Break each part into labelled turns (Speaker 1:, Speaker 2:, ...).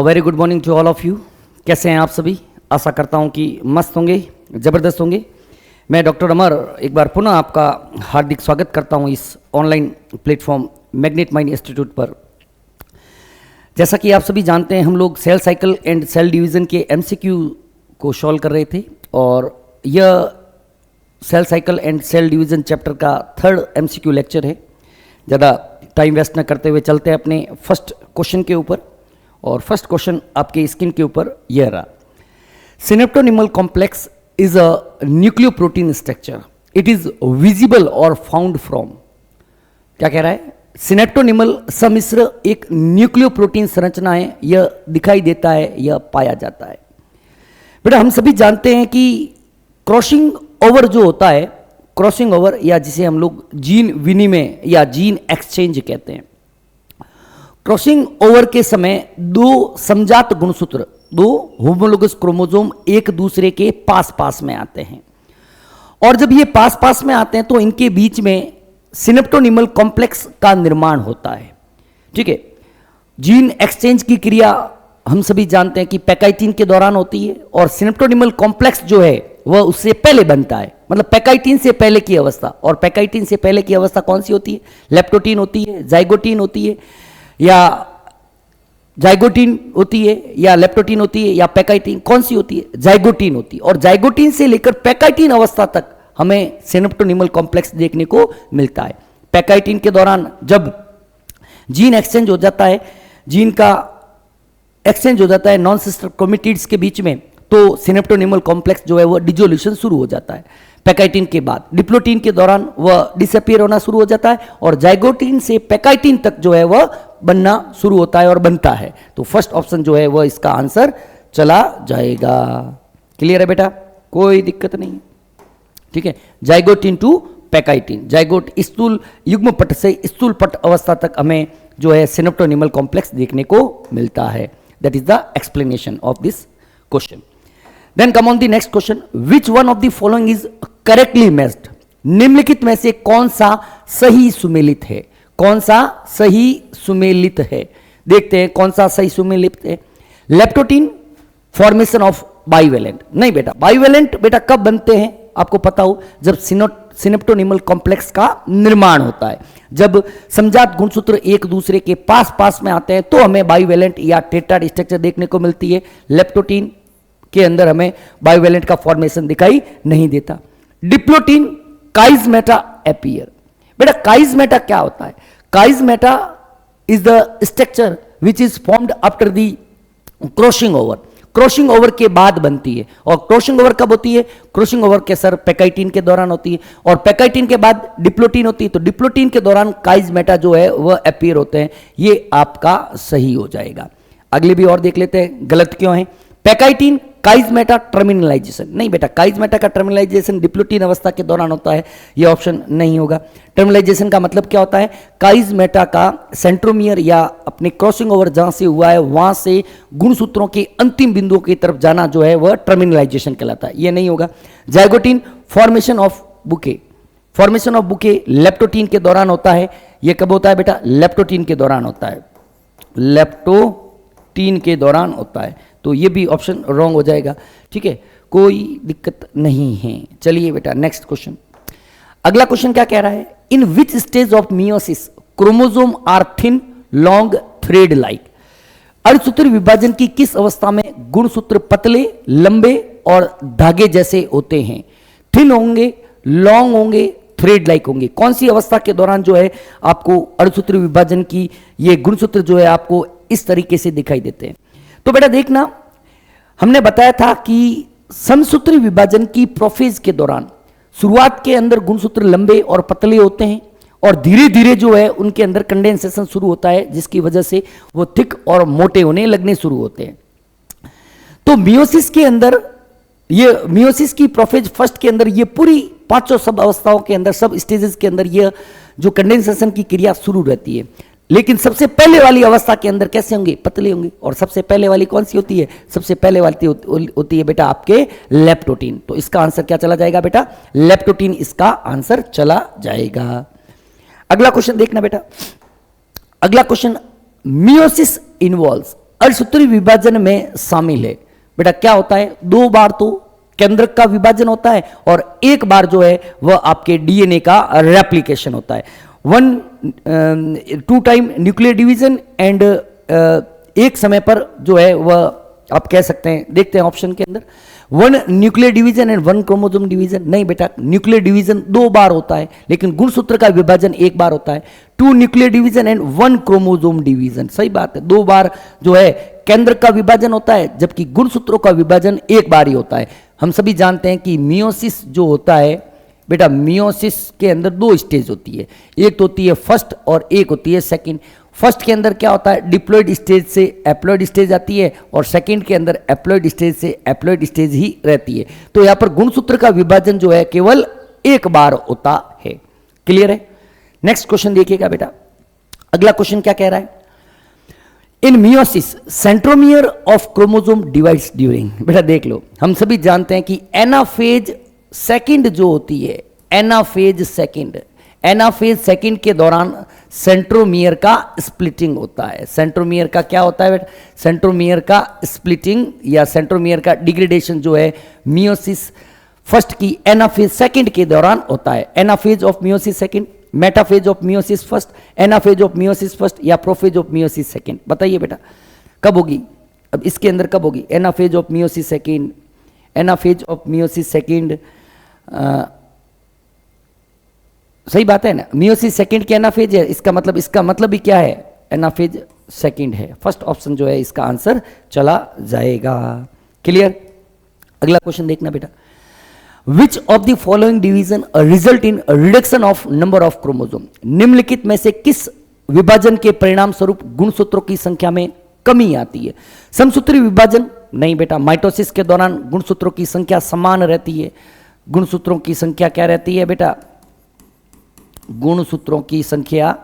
Speaker 1: Very good morning to all of you. कैसे हैं आप सभी? आशा करता हूं कि मस्त होंगे, ज़बरदस्त होंगे। मैं डॉक्टर अमर एक बार पुनः आपका हार्दिक स्वागत करता हूं इस online platform Magnet Mind Institute पर। जैसा कि आप सभी जानते हैं, हम लोग cell cycle and cell division के एमसीक्यू को सॉल्व कर रहे थे और यह cell cycle and cell division chapter का 3rd एमसीक्यू लेक्चर है। ज़्यादा टाइम वेस्ट न करते हुए चलते हैं अपने फर्स्ट क्वेश्चन के ऊपर। और फर्स्ट क्वेश्चन आपके स्क्रीन के ऊपर यह रहा। Synaptonemal complex is a nucleoprotein structure, it is visible और फाउंड फ्रॉम। क्या कह रहा है? सिनेप्टोनिमल सम्मिश्र एक न्यूक्लियोप्रोटीन संरचना है, यह दिखाई देता है, यह पाया जाता है। बेटा हम सभी जानते हैं कि क्रॉसिंग ओवर जो होता है, क्रॉसिंग ओवर या जिसे हम लोग जीन विनिमय या जीन एक्सचेंज कहते हैं, क्रॉसिंग ओवर के समय दो समजात गुणसूत्र, दो होमोलोगस क्रोमोसोम एक दूसरे के पास पास में आते हैं और जब ये पास पास में आते हैं तो इनके बीच में सिनेप्टोनिमल कॉम्प्लेक्स का निर्माण होता है। ठीक है, जीन एक्सचेंज की क्रिया हम सभी जानते हैं कि पैकाइटिन के दौरान होती है और सिनेप्टोनिमल कॉम्प्लेक्स जो है वह उससे पहले बनता है, मतलब पैकाइटिन से पहले की अवस्था। और पैकाइटिन से पहले की अवस्था कौन सी होती है? लेप्टोटीन होती है, जाइगोटीन होती है, या जाइगोटीन होती है, या लेप्टोटीन होती है, या पैकाइटिन कौन सी होती है? जाइगोटीन होती है। और जाइगोटीन से लेकर पैकाइटिन अवस्था तक हमें सिनेप्टोनिमल कॉम्प्लेक्स देखने को मिलता है। पैकाइटिन के दौरान जब जीन एक्सचेंज हो जाता है, जीन का एक्सचेंज हो जाता है नॉन सिस्टर क्रोमेटिड्स के बीच में, तो सिनेप्टोनिमल कॉम्प्लेक्स जो है वह डिसोल्यूशन शुरू हो जाता है। पैकाइटिन के बाद डिप्लोटीन के दौरान वह डिसअपियर होना शुरू हो जाता है और जाइगोटीन से पैकाइटिन तक जो है वह बनना शुरू होता है और बनता है। तो फर्स्ट ऑप्शन जो है वह इसका आंसर चला जाएगा। क्लियर है बेटा? कोई दिक्कत नहीं है। ठीक है, जाइगोटीन टू पैकाइटिन, जाइगोट स्थूल युग्म पट से स्थूल पट अवस्था तक हमें जो है सिनेप्टोनिमल कॉम्प्लेक्स देखने को मिलता है। That is the explanation of this question. Then come on the next question. Which one of the following is correctly matched? निम्नलिखित में से कौन सा सही सुमेलित है? कौन सा सही सुमेलित है? देखते हैं कौन सा सही सुमेलित है। Leptotene formation of bivalent. नहीं बेटा, बाइवेलेंट बेटा कब बनते हैं आपको पता हो? जब सिनेप्टोनिमल कॉम्प्लेक्स का निर्माण होता है, जब समजात गुणसूत्र एक दूसरे के पास पास में आते हैं तो हमें बाइवेलेंट या टेट्राड स्ट्रक्चर देखने को मिलती है। लेप्टोटीन के अंदर हमें बाइवेलेंट का फॉर्मेशन दिखाई नहीं देता। Diplotene chiasmata appear. बेटा काइजमेटा क्या होता है? Chiasmata is the structure which is formed after the crossing over. Crossing over के बाद बनती है। और क्रॉसिंग ओवर कब होती है? क्रॉसिंग ओवर के सर पैकाइटिन के दौरान होती है और पैकाइटिन के बाद डिप्लोटीन होती है। तो डिप्लोटीन के दौरान काइजमेटा जो है वह अपीयर होते हैं। ये आपका सही हो जाएगा। अगले भी और देख लेते हैं गलत क्यों है। पैकाइटिन काइजमेटा टर्मिनलाइजेशन। नहीं बेटा, काइजमेटा का टर्मिनलाइजेशन डिप्लोटीन अवस्था के दौरान होता है, यह ऑप्शन नहीं होगा। टर्मिनलाइजेशन का मतलब क्या होता है? काइजमेटा का सेंट्रोमियर या अपने क्रॉसिंग ओवर जहां से हुआ है वहां से गुणसूत्रों के अंतिम बिंदुओं की तरफ जाना जो है वह टर्मिनलाइजेशन कहलाता है, यह नहीं होगा। Zygotene formation of bouquet. Formation of bouquet leptotene के दौरान होता है। यह कब होता है बेटा? लेप्टोटीन के दौरान होता है, लेप्टोटीन के दौरान होता है। तो ये भी ऑप्शन रॉन्ग हो जाएगा। ठीक है, कोई दिक्कत नहीं है। चलिए बेटा नेक्स्ट क्वेश्चन। अगला क्वेश्चन क्या कह रहा है? In which stage of meiosis chromosome are thin long thread like. अर्धसूत्री विभाजन की किस अवस्था में गुणसूत्र पतले, लंबे और धागे जैसे होते हैं? थिन होंगे, लॉन्ग होंगे, थ्रेड लाइक होंगे। कौन सी अवस्था के दौरान जो है आपको अर्धसूत्री विभाजन की ये गुणसूत्र जो है आपको इस तरीके से दिखाई देते हैं? तो बेटा देखना, हमने बताया था कि समसूत्री विभाजन की प्रोफेज के दौरान शुरुआत के अंदर गुणसूत्र लंबे और पतले होते हैं और धीरे धीरे जो है उनके अंदर कंडेंसेशन शुरू होता है, जिसकी वजह से वो थिक और मोटे होने लगने शुरू होते हैं। तो मियोसिस के अंदर, ये मियोसिस की प्रोफेज फर्स्ट के अंदर ये पूरी पांचों सब अवस्थाओं के अंदर, सब स्टेजेस के अंदर ये जो कंडेंसेशन की क्रिया शुरू रहती है। लेकिन सबसे पहले वाली अवस्था के अंदर कैसे होंगे? पतले होंगे। और सबसे पहले वाली कौन सी होती है? सबसे पहले वाली होती है बेटा आपके लेप्टोटीन। तो इसका आंसर क्या चला जाएगा बेटा? लेप्टोटीन इसका आंसर चला जाएगा। अगला क्वेश्चन देखना बेटा। अगला क्वेश्चन, मियोसिस इन्वॉल्व्स अर्धसूत्री विभाजन में शामिल है। बेटा क्या होता है, 2 बार तो केंद्रक का विभाजन होता है और 1 बार जो है वह आपके डीएनए का रेप्लिकेशन होता है। 2 टाइम न्यूक्लियर डिवीजन एंड एक समय पर जो है वह आप कह सकते हैं, देखते हैं ऑप्शन के अंदर 1 nuclear division and 1 chromosome division. नहीं बेटा, न्यूक्लियर डिवीजन 2 बार होता है, लेकिन गुणसूत्र का विभाजन 1 बार होता है। 2 nuclear division and 1 chromosome division, सही बात है, 2 बार जो है केंद्र का विभाजन होता है, जबकि गुणसूत्रों का विभाजन 1 बार ही होता है। हम सभी जानते हैं कि मियोसिस जो होता है बेटा, मियोसिस के अंदर 2 स्टेज होती है, एक तो होती है फर्स्ट और एक होती है सेकंड। फर्स्ट के अंदर क्या होता है, डिप्लॉयड स्टेज से एप्लॉयड स्टेज आती है और सेकंड के अंदर एप्लॉयड स्टेज से एप्लॉयड स्टेज ही रहती है। तो यहां पर गुणसूत्र का विभाजन जो है केवल 1 बार होता है। क्लियर है? नेक्स्ट क्वेश्चन देखिएगा बेटा, अगला क्वेश्चन क्या कह रहा है, इन meiosis centromere of chromosome divides during. बेटा देख लो, हम सभी जानते हैं कि एनाफेज सेकंड जो होती है, एनाफेज सेकंड के दौरान सेंट्रोमियर का स्प्लिटिंग होता है। सेंट्रोमियर का क्या होता है बेटा, सेंट्रोमियर का स्प्लिटिंग या सेंट्रोमियर का डिग्रेडेशन जो है मियोसिस फर्स्ट की एनाफेज सेकंड के दौरान होता है। Anaphase of meiosis second, metaphase of meiosis first, anaphase of meiosis first या प्रोफेज ऑफ मियोसिस सेकंड। बताइए बेटा कब होगी, अब इसके अंदर कब होगी, anaphase of meiosis second, anaphase of meiosis second, सही बात है ना, मियोसिस सेकंड के एनाफेज है, इसका मतलब भी क्या है, एनाफेज सेकंड है। फर्स्ट ऑप्शन जो है इसका आंसर चला जाएगा। क्लियर? अगला क्वेश्चन देखना बेटा, विच of the following division result in reduction of number of chromosome. निम्नलिखित में से किस विभाजन के परिणाम स्वरूप गुणसूत्रों की संख्या में कमी आती है। समसूत्री विभाजन, नहीं बेटा, माइटोसिस के दौरान गुणसूत्रों की संख्या समान रहती है। गुणसूत्रों की संख्या क्या रहती है बेटा, गुणसूत्रों की संख्या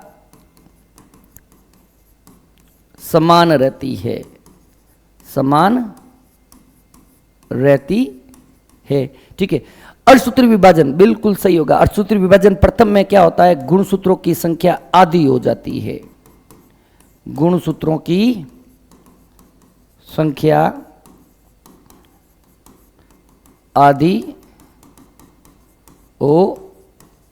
Speaker 1: समान रहती है, समान रहती है। ठीक है, अर्धसूत्री विभाजन बिल्कुल सही होगा। अर्धसूत्री विभाजन प्रथम में क्या होता है, गुणसूत्रों की संख्या आधी हो जाती है, गुणसूत्रों की संख्या आधी हो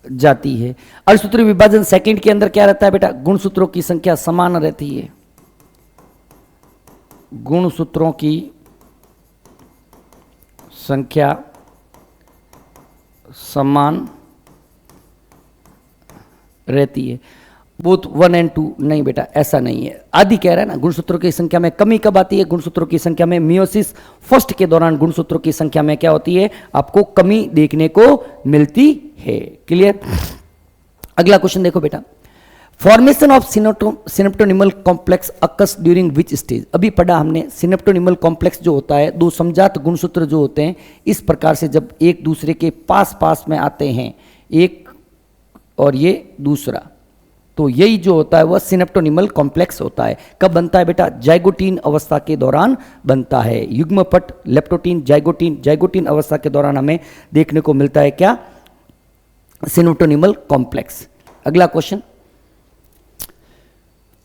Speaker 1: जाती है। अर्धसूत्री विभाजन सेकंड के अंदर क्या रहता है बेटा, गुणसूत्रों की संख्या समान रहती है, गुणसूत्रों की संख्या समान रहती है। बोथ 1 and 2, नहीं बेटा ऐसा नहीं है, आदि कह रहा है ना। गुणसूत्रों की संख्या में कमी कब आती है, गुणसूत्रों की संख्या में मियोसिस फर्स्ट के दौरान गुणसूत्रों की संख्या में क्या होती है, आपको कमी देखने को मिलती है। क्लियर? अगला क्वेश्चन देखो बेटा, formation of synaptonemal complex occurs during which stage. अभी पढ़ा हमने, सिनेप्टोनिमल कॉम्प्लेक्स जो होता है, 2 समजात गुणसूत्र जो होते हैं, इस प्रकार से जब एक दूसरे के पास पास में आते हैं, एक और ये दूसरा, तो यही जो होता है वह सिनेप्टोनिमल कॉम्प्लेक्स होता है। कब बनता है बेटा, जाइगोटीन अवस्था के दौरान बनता है। युग्मपट लेप्टोटीन जाइगोटीन अवस्था के दौरान हमें देखने को मिलता है क्या, सिनेप्टोनिमल कॉम्प्लेक्स। अगला question,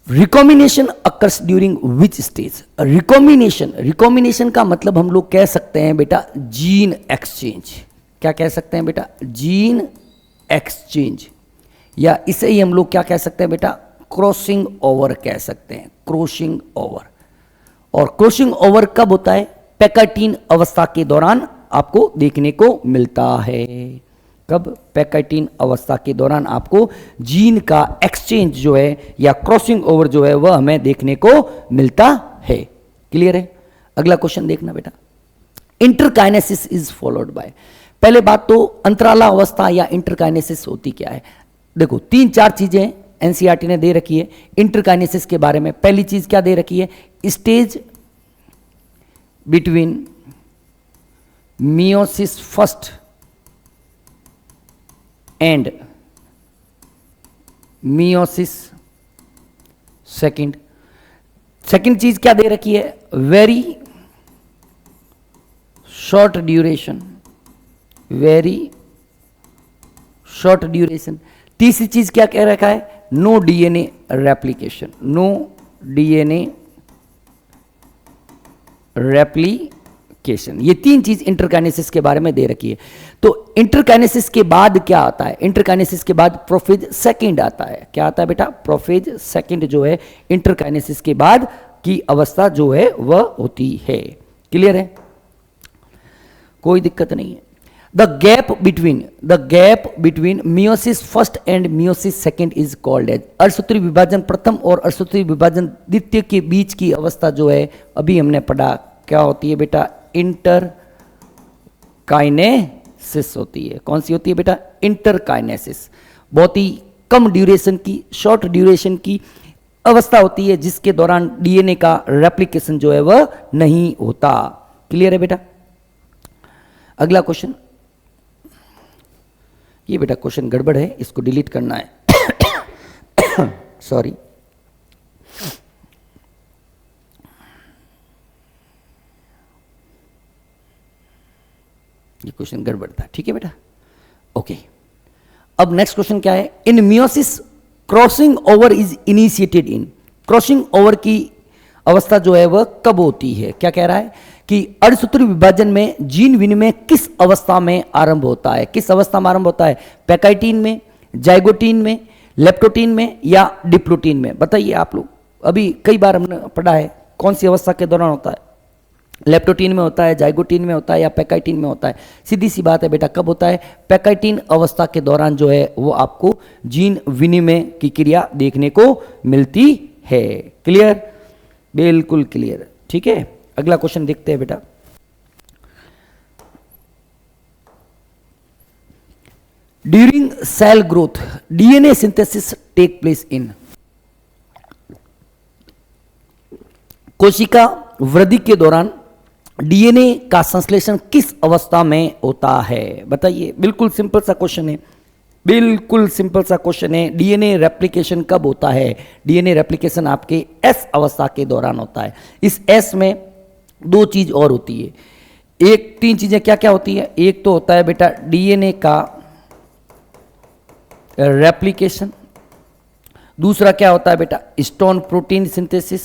Speaker 1: recombination occurs during which stage. Recombination का मतलब हम लोग कह सकते हैं बेटा जीन एक्सचेंज। क्या कह सकते हैं बेटा, जीन एक्सचेंज, या इसे ही हम लोग क्या कह सकते हैं बेटा, क्रॉसिंग ओवर कह सकते हैं, क्रॉसिंग ओवर। और क्रॉसिंग ओवर कब होता है, पैकाइटीन अवस्था के दौरान आपको देखने को मिलता है। कब, पैकाइटीन अवस्था के दौरान आपको जीन का एक्सचेंज जो है या क्रॉसिंग ओवर जो है वह हमें देखने को मिलता है। क्लियर है? अगला क्वेश्चन देखना बेटा, इंटरकाइनेसिस इज फॉलोड बाय। पहले बात तो अंतराला अवस्था या इंटरकाइनेसिस होती क्या है। देखो 3-4 चीजें एनसीईआरटी ने दे रखी है इंटरकाइनेसिस के बारे में। पहली चीज क्या दे रखी है, stage between meiosis first and meiosis second. Second चीज क्या दे रखी है, very short duration, very short duration. तीसरी चीज क्या कह रखा है, no DNA replication, no DNA replication. ये तीन चीज इंटरकाइनेसिस के बारे में दे रखी है। तो इंटरकाइनेसिस के बाद क्या आता है? इंटरकाइनेसिस के बाद प्रोफेज सेकंड आता है। क्या आता है बेटा? प्रोफेज सेकंड जो है इंटरकाइनेसिस के बाद की अवस्था जो है वह होती है। क्लियर है? कोई दिक्कत नहीं है। The gap between meiosis first and meiosis second is called as, अर्धसूत्री विभाजन प्रथम और अर्धसूत्री विभाजन द्वितीय के बीच की अवस्था जो है अभी हमने पढ़ा, क्या होती है बेटा? इंटरकाइनेसिस होती है। कौन सी होती है बेटा? इंटरकाइनेसिस। बहुत ही कम ड्यूरेशन की, शॉर्ट ड्यूरेशन की अवस्था होती है जिसके दौरान डीएनए का रेप्लिकेशन जो है वह नहीं होता। क्लियर है बेटा? अगला क्वेश्चन, ये बेटा क्वेश्चन गड़बड़ है, इसको डिलीट करना है। सॉरी। ये क्वेश्चन गड़बड़ था, ठीक है बेटा? ओके। अब नेक्स्ट क्वेश्चन क्या है? इन meiosis crossing over is initiated in, crossing over की अवस्था जो है वह कब होती है? क्या कह रहा है कि अर्धसूत्री विभाजन में जीन विनिमय किस अवस्था में आरंभ होता है? किस अवस्था में आरंभ होता है? पैकाइटिन में, जाइगोटिन में, लेप्टोटिन में या डिप्लोटिन में? बताइए आप लोग। अभी कई बार हमने पढ़ा है, कौन सी अवस्था के दौरान होता है? लेप्टोटिन में होता है, जाइगोटिन में होता है या पैकाइटिन में होता है? सीधी सी बात है बेटा, कब होता है? पैकाइटिन अवस्था के दौरान जो है वो आपको जीन विनिमय की क्रिया देखने को मिलती है। क्लियर? बिल्कुल क्लियर, ठीक है। अगला क्वेश्चन देखते हैं बेटा। During cell growth DNA synthesis take place in, कोशिका वृद्धि के दौरान डीएनए का संश्लेषण किस अवस्था में होता है? बताइए। बिल्कुल सिंपल सा क्वेश्चन है, बिल्कुल सिंपल सा क्वेश्चन है। डीएनए रेप्लिकेशन कब होता है? डीएनए रेप्लिकेशन आपके एस अवस्था के दौरान होता है। इस एस में दो चीज और होती है, एक तीन चीजें क्या क्या होती है? एक तो होता है बेटा डीएनए का रेप्लिकेशन, दूसरा क्या होता है बेटा? Stone protein synthesis,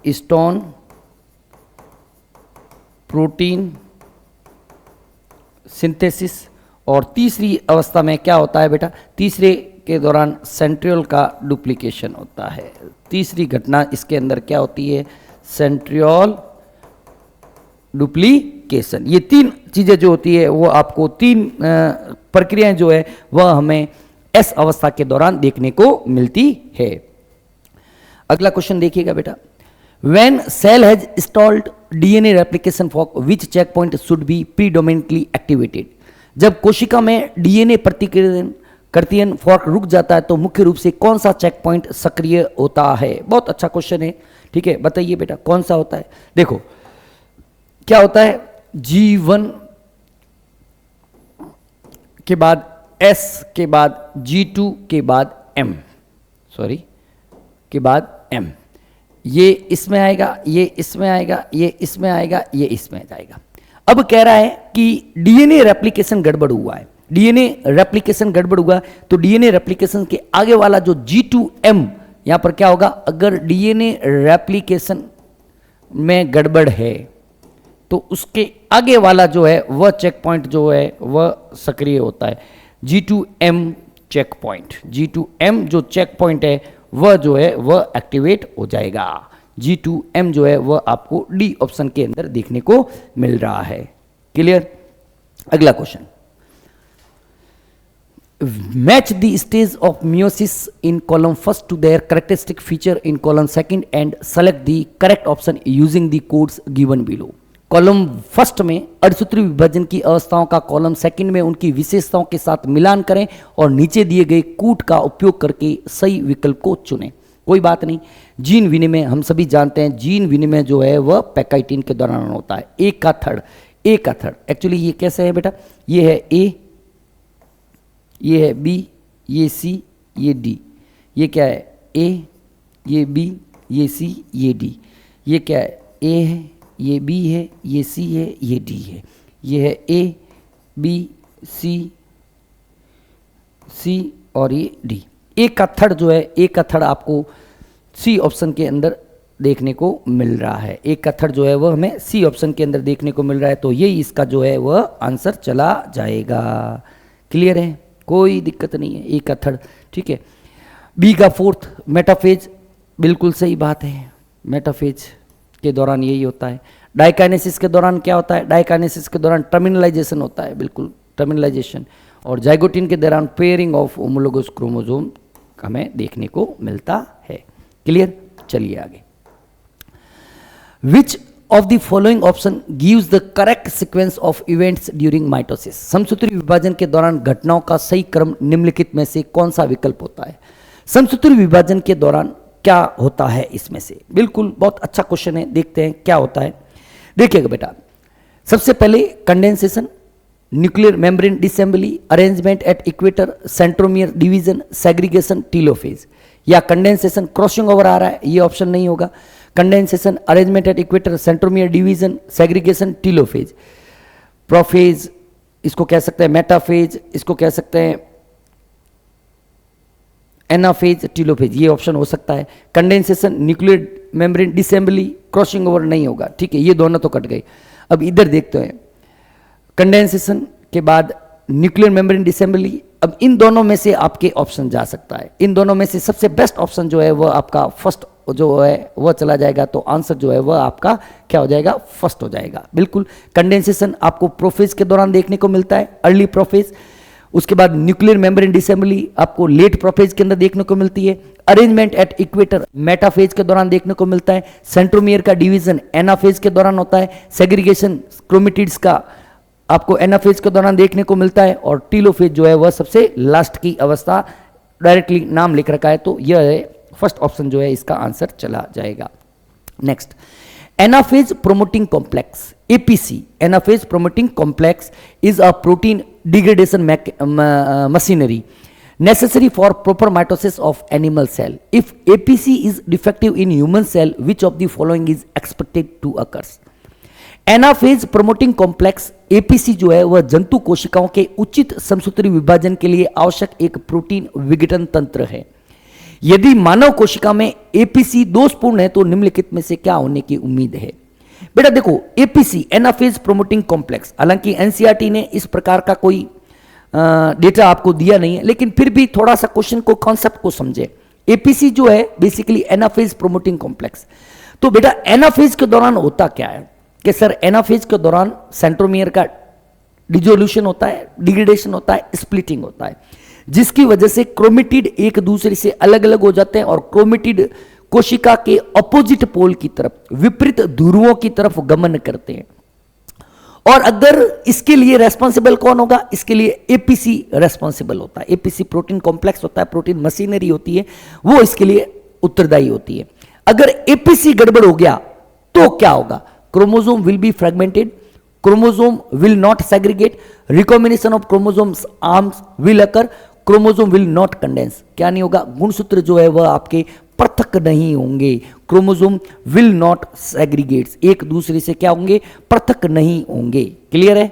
Speaker 1: stone protein synthesis, और तीसरी अवस्था में क्या होता है बेटा? तीसरे के दौरान सेंट्रियोल का डुप्लीकेशन होता है। तीसरी घटना इसके अंदर क्या होती है? Centriole duplication. ये तीन चीजें जो होती है वो आपको तीन प्रक्रियाएं जो है वह हमें एस अवस्था के दौरान देखने को मिलती है। अगला क्वेश्चन देखिएगा बेटा। When cell has stalled DNA replication for which checkpoint should be predominantly activated? जब कोशिका में डीएनए प्रतिकृतियन फॉर्क रुक जाता है तो मुख्य रूप से कौन सा चेक पॉइंट सक्रिय होता है? बहुत अच्छा क्वेश्चन है, ठीक है। बताइए बेटा कौन सा होता है? देखो क्या होता है, G1 के बाद S के बाद G2 के बाद M, सॉरी के बाद M, ये इसमें आएगा, ये इसमें आएगा, ये इसमें आएगा, ये इसमें जाएगा। अब कह रहा है कि डीएनए रेप्लिकेशन गड़बड़ हुआ है, डीएनए रेप्लिकेशन गड़बड़ हुआ तो डीएनए रेप्लिकेशन के आगे वाला जो G2M यहां पर क्या होगा? अगर डीएनए रेप्लिकेशन में गड़बड़ है तो उसके आगे वाला जो है वह चेक पॉइंट जो है वह सक्रिय होता है, G2M चेक पॉइंट। G2M जो चेक पॉइंट है वह जो है वह एक्टिवेट हो जाएगा। G2M जो है वह आपको डी ऑप्शन के अंदर देखने को मिल रहा है। क्लियर? अगला question, match the stage of meiosis in column first to their characteristic feature in column second and select the correct option using the codes given below. Column first में अर्धसूत्री विभाजन की अवस्थाओं का कॉलम सेकंड में उनकी विशेषताओं के साथ मिलान करें और नीचे दिए गए कूट का उपयोग करके सही विकल्प को चुनें। कोई बात नहीं, जीन विनिमय हम सभी जानते हैं, जीन विनिमय जो है वह पैकाइटिन के दौरान होता है। ए का थर्ड एक्चुअली ये कैसे है बेटा? ये है ए, ये है बी, ये सी, ये डी। ये क्या है? ए, ये बी, ये सी, ये डी। ये क्या है? ए है, ये बी है, ये सी है, ये डी है। ये है ए, बी, सी और ये डी। ए का थर्ड जो है, ए का थर्ड आपको सी ऑप्शन के अंदर देखने को मिल रहा है। एक का थर्ड जो है वह हमें सी ऑप्शन के अंदर देखने को मिल रहा है, तो यही इसका जो है वह आंसर चला जाएगा। क्लियर है, कोई दिक्कत नहीं है। ए का थर्ड, ठीक है। बी का फोर्थ मेटाफेज, बिल्कुल सही बात है। मेटाफेज के दौरान यही होता है। डाइकाइनेसिस के दौरान क्या होता है? डाइकाइनेसिस के दौरान टर्मिनलाइजेशन होता है, बिल्कुल टर्मिनलाइजेशन। और जाइगोटिन के दौरान पेयरिंग ऑफ होमोलोगस क्रोमोसोम हमें देखने को मिलता है। क्लियर, चलिए आगे। Which of the following option gives the correct sequence of events during mitosis? समसूत्री विभाजन के दौरान घटनाओं का सही क्रम निम्नलिखित में से कौन सा विकल्प होता है? समसूत्री विभाजन के दौरान क्या होता है इसमें से? बिल्कुल बहुत अच्छा क्वेश्चन है, देखते हैं क्या होता है। देखिएगा बेटा, सबसे पहले condensation, nuclear membrane disassembly, arrangement at equator, centromere division, segregation, telophase. या कंडेंसेशन क्रॉसिंग ओवर आ रहा है, ये ऑप्शन नहीं होगा। Condensation, arrangement at equator, centromere division, segregation, telophase. Prophase इसको कह सकते हैं, मेटाफेज इसको कह सकते हैं, एनाफेज, टीलोफेज, ये ऑप्शन हो सकता है। Condensation, nuclear membrane disassembly, crossing over नहीं होगा, ठीक है, ये दोनों तो कट गए। अब इधर देखते हैं, कंडेंसेशन के बाद न्यूक्लियर मेम्ब्रेन डिसेंबली। अब इन दोनों में से आपके ऑप्शन जा सकता है, इन दोनों में से सबसे बेस्ट ऑप्शन जो है वह आपका फर्स्ट जो है वह चला जाएगा, तो आंसर जो है वह आपका क्या हो जाएगा? फर्स्ट हो जाएगा। बिल्कुल, कंडेंसेशन आपको प्रोफेज के दौरान देखने को मिलता है, अर्ली प्रोफेज। उसके बाद न्यूक्लियर मेम्ब्रेन डिसेंबली आपको लेट प्रोफेज के अंदर देखने को मिलती है। अरेंजमेंट एट इक्वेटर मेटाफेज के दौरान देखने को मिलता है। सेंट्रोमियर का डिवीजन एनाफेज के दौरान होता है। सेग्रीगेशन क्रोमेटिड्स का आपको एनाफेज के दौरान देखने को मिलता है। और टीलोफेज जो है वह सबसे लास्ट की अवस्था, डायरेक्टली नाम लिख रखा है, तो यह है फर्स्ट ऑप्शन जो है इसका आंसर चला जाएगा। Next, anaphase promoting complex, APC, anaphase promoting complex is a protein degradation machinery necessary for proper mitosis of animal cell. If APC is defective in human cell, which of the following is expected to occurs? Anaphase promoting complex APC जो है वह जंतु कोशिकाओं के उचित समसूत्री विभाजन के लिए आवश्यक एक प्रोटीन विघटन तंत्र है। यदि मानव कोशिका में एपीसी दोषपूर्ण है तो निम्नलिखित में से क्या होने की उम्मीद है? बेटा देखो, एपीसी एनाफेज प्रोमोटिंग कॉम्प्लेक्स, हालांकि एनसीईआरटी ने इस प्रकार का कोई डेटा आपको दिया नहीं है, लेकिन फिर भी थोड़ा सा क्वेश्चन को, कॉन्सेप्ट को समझे। एपीसी जो है बेसिकली एनाफेज प्रोमोटिंग कॉम्प्लेक्स, तो बेटा एनाफेज के दौरान होता क्या है कि सर एनाफेज के दौरान सेंट्रोमियर का डिजोल्यूशन होता है, डिग्रेडेशन होता है, स्प्लिटिंग होता है, जिसकी वजह से क्रोमेटिड एक दूसरे से अलग अलग हो जाते हैं और क्रोमेटिड कोशिका के अपोजिट पोल की तरफ, विपरीत ध्रुवों की तरफ गमन करते हैं। और अगर इसके लिए रेस्पॉन्सिबल कौन होगा? इसके लिए एपीसी रेस्पॉन्सिबल होता है। एपीसी प्रोटीन कॉम्प्लेक्स होता है, प्रोटीन मशीनरी होती है, वो इसके लिए उत्तरदायी होती है। अगर एपीसी गड़बड़ हो गया तो क्या होगा? Chromosome will be fragmented, chromosome will not segregate, recombination of chromosomes arms will occur, chromosome will not condense. क्या नहीं होगा? गुणसूत्र जो है वह आपके पृथक नहीं होंगे। क्रोमोसोम विल नॉट सेग्रीगेट्स, एक दूसरे से क्या होंगे? पृथक नहीं होंगे। क्लियर है?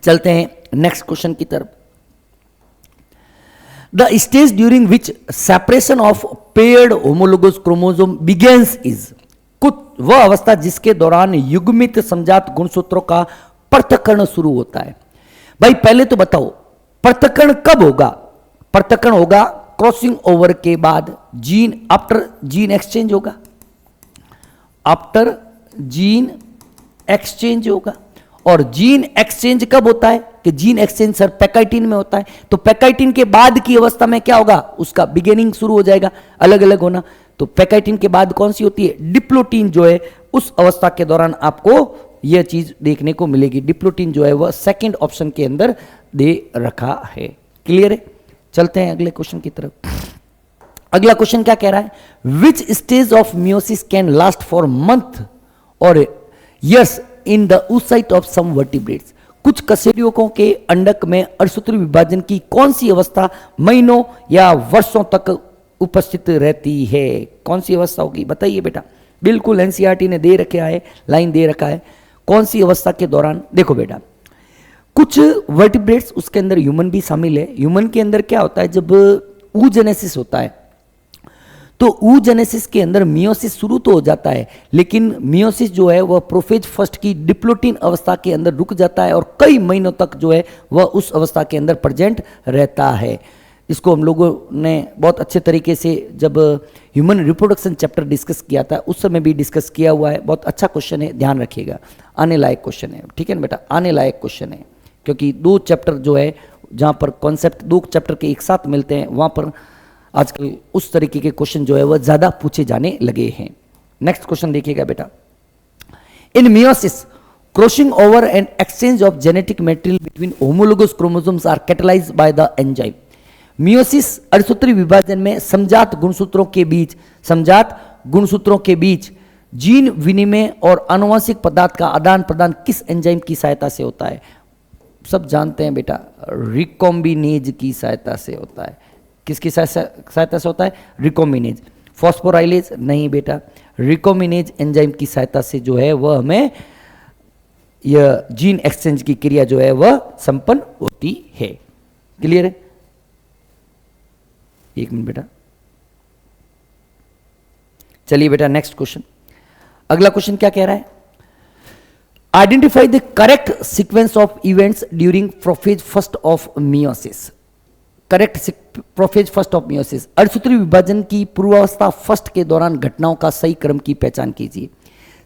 Speaker 1: चलते हैं नेक्स्ट क्वेश्चन की तरफ। The stage during which separation of paired homologous chromosome begins is, कुछ वह अवस्था जिसके दौरान युग्मित समजात गुणसूत्रों का पृथक्करण शुरू होता है। भाई पहले तो बताओ पृथक्करण कब होगा? पृथक्करण होगा क्रॉसिंग ओवर के बाद, जीन आफ्टर जीन एक्सचेंज होगा, आफ्टर जीन एक्सचेंज होगा। और जीन एक्सचेंज कब होता है? कि जीन एक्सचेंज सर पैकाइटिन में होता है, तो पैकाइटिन के बाद की अवस्था में क्या होगा? उसका बिगिनिंग शुरू हो जाएगा अलग अलग होना। तो पैकाइटिन के बाद कौन सी होती है? डिप्लोटीन जो है, उस अवस्था के दौरान आपको यह चीज देखने को मिलेगी। डिप्लोटीन जो है वह सेकंड ऑप्शन के अंदर दे रखा है। क्लियर है? चलते हैं अगले क्वेश्चन की तरफ। अगला क्वेश्चन क्या कह रहा है? Which stage of meiosis can last for month और years in the oocyte of some vertebrates. कुछ कशेरुकों के अंडक में अर्धसूत्री विभाजन की कौन सी अवस्था महीनों या वर्षों तक उपस्थित रहती है? कौन सी अवस्था होगी? बताइए बेटा। बिल्कुल एनसीईआरटी ने दे रखा है, लाइन दे रखा है, कौन सी अवस्था के दौरान। देखो बेटा, कुछ वर्टिब्रेट्स, उसके अंदर ह्यूमन भी शामिल है। ह्यूमन के अंदर क्या होता है? जब oogenesis होता है, तो oogenesis के अंदर मियोसिस शुरू तो हो जाता है, लेकिन मियोसिस जो है वह प्रोफेज फर्स्ट की डिप्लोटिन अवस्था के अंदर रुक जाता है और कई महीनों तक जो है वह उस अवस्था के अंदर प्रेजेंट रहता है। इसको हम लोगों ने बहुत अच्छे तरीके से जब ह्यूमन रिप्रोडक्शन चैप्टर डिस्कस किया था उस समय भी डिस्कस किया हुआ है। बहुत अच्छा क्वेश्चन है, ध्यान रखिएगा, आने लायक क्वेश्चन है, ठीक है ना बेटा, आने लायक क्वेश्चन है, क्योंकि दो चैप्टर जो है जहाँ पर कॉन्सेप्ट दो चैप्टर के एक साथ मिलते हैं वहाँ पर आजकल उस तरीके के क्वेश्चन जो है वह ज़्यादा पूछे जाने लगे हैं। नेक्स्ट क्वेश्चन देखिएगा बेटा, in meiosis crossing over and exchange of genetic material between homologous chromosomes are catalysed by the enzyme. Meiosis अणुसूत्री विभाजन में समजात गुणसूत्रों के बीच जीन विनिमय और आनुवंशिक पदार्थ का आदान प्रदान किस एंजाइम की सहायता से होता है? सब जानते हैं बेटा, रिकॉम्बिनेज की सहायता से होता है। किसकी सहायता से होता है? रिकॉम्बिनेज। फॉस्फोराइलेज नहीं बेटा, रिकॉम्बिनेज एंजाइम की सहायता से जो है वह हमें यह जीन एक्सचेंज की क्रिया जो है वह संपन्न होती है। क्लियर है? एक मिनट बेटा, चलिए बेटा नेक्स्ट क्वेश्चन। अगला क्वेश्चन क्या कह रहा है? Identify the correct sequence of events during prophase first of meiosis. Correct prophase first of meiosis, अणुसूत्री विभाजन की पूर्वावस्था फर्स्ट के दौरान घटनाओं का सही क्रम की पहचान कीजिए।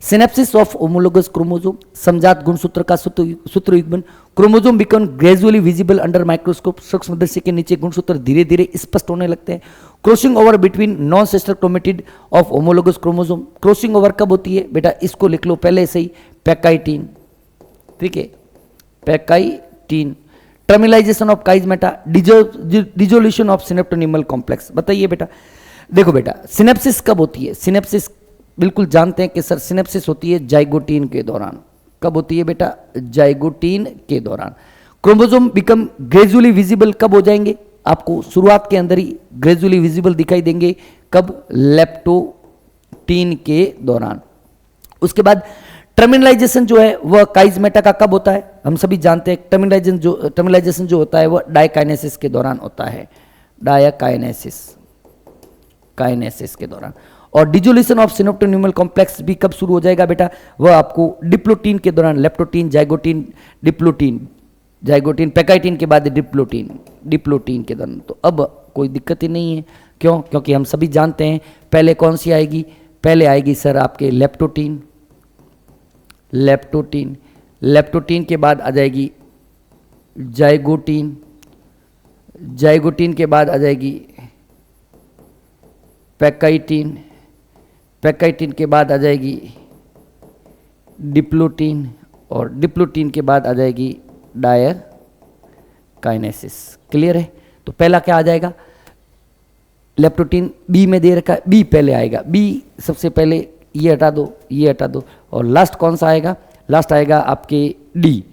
Speaker 1: सिनेप्सिस ऑफ होमोलोगस क्रोमोसोम, समजात गुणसूत्र का सूत्र युग्मन, chromosome become gradually visible under microscope, सूक्ष्मदर्शी के नीचे गुणसूत्र धीरे धीरे स्पष्ट होने लगते हैं। Crossing over between non sister chromatid of homologous chromosome, crossing over कब होती है बेटा? इसको लिख लो पहले से ही, पैकाइटीन, ठीक है, pachytene. Terminalisation of chiasmata, dissolution of synaptonemal complex. बताइए बेटा, देखो बेटा सिनेप्सिस कब होती है? सिनेप्सिस बिल्कुल जानते हैं कि सर सिनेप्सिस होती है जाइगोटीन के दौरान। कब होती है बेटा? जाइगोटीन के दौरान। क्रोमोसोम बिकम ग्रेजुअली विजिबल कब हो जाएंगे? आपको शुरुआत के अंदर ही ग्रेजुअली विजिबल दिखाई देंगे। कब? लेप्टोटीन के दौरान। उसके बाद टर्मिनलाइजेशन जो है वह काइजमेटा का कब होता है? हम सभी जानते हैं टर्मिनलाइजेशन जो होता है वह डायकाइनेसिस के दौरान होता है, काइनेसिस के दौरान। और डिजोल्यूशन ऑफ सिनेप्टोनिमल कॉम्प्लेक्स भी कब शुरू हो जाएगा बेटा? वह आपको डिप्लोटीन के दौरान, leptotene, zygotene, diplotene, zygotene, pachytene के बाद डिप्लोटीन के दौरान। तो अब कोई दिक्कत ही नहीं है। क्यों? क्योंकि हम सभी जानते हैं पहले कौन सी आएगी? पहले आएगी सर आपके लेप्टोटीन के बाद आ जाएगी जाइगोटीन के बाद आ जाएगी पैकाइटीन के बाद आ जाएगी डिप्लोटीन, और डिप्लोटीन के बाद आ जाएगी डायकाइनेसिस। क्लियर है? तो पहला क्या आ जाएगा? लेप्टोटीन बी में दे रखा है, बी पहले आएगा, बी सबसे पहले, ये हटा दो, और लास्ट कौन सा आएगा? लास्ट आएगा आपके डी।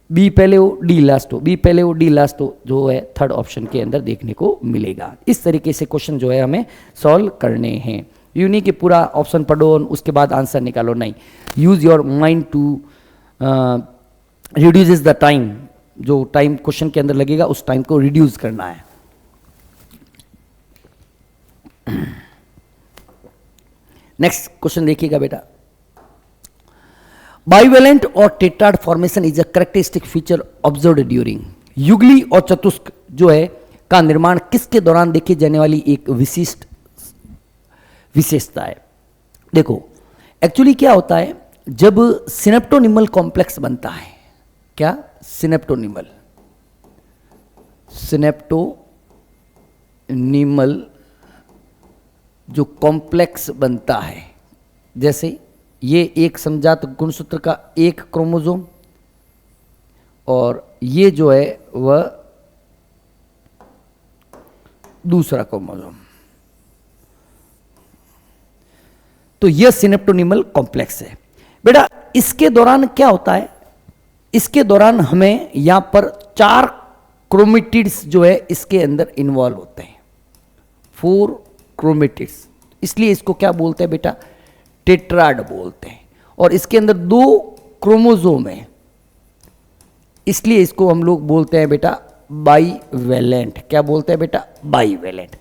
Speaker 1: बी पहले हो, डी लास्ट हो, बी पहले हो, डी लास्ट हो, जो है थर्ड ऑप्शन के अंदर देखने को मिलेगा। इस तरीके से क्वेश्चन जो है हमें सॉल्व करने हैं। यू नहीं कि पूरा ऑप्शन पढ़ो और उसके बाद आंसर निकालो, नहीं। Use your mind to reduce the time. जो टाइम क्वेश्चन के अंदर लगेगा उस टाइम को रिड्यूस करना है। नेक्स्ट क्वेश्चन देखिएगा बेटा, बाइवेलेंट और tetrad formation is a characteristic feature observed during. युगली और चतुष्क जो है का निर्माण किसके दौरान देखी जाने वाली एक विशेषता है? देखो एक्चुअली क्या होता है, जब सिनेप्टोनिमल कॉम्प्लेक्स बनता है, क्या? सिनेप्टोनिमल जो कॉम्प्लेक्स बनता है, जैसे ये एक समजात गुणसूत्र का एक क्रोमोसोम और ये जो है वह दूसरा क्रोमोसोम, तो यह सिनेप्टोनिमल कॉम्प्लेक्स है बेटा। इसके दौरान क्या होता है? इसके दौरान हमें यहां पर 4 क्रोमेटिड्स जो है इसके अंदर इन्वॉल्व होते हैं, 4 क्रोमेटिड्स, इसलिए इसको क्या बोलते हैं बेटा? टेट्राड बोलते हैं। और इसके अंदर 2 क्रोमोसोम है, इसलिए इसको हम लोग बोलते हैं बेटा बाईवेलेंट। क्या बोलते हैं बेटा? बाईवेलेंट।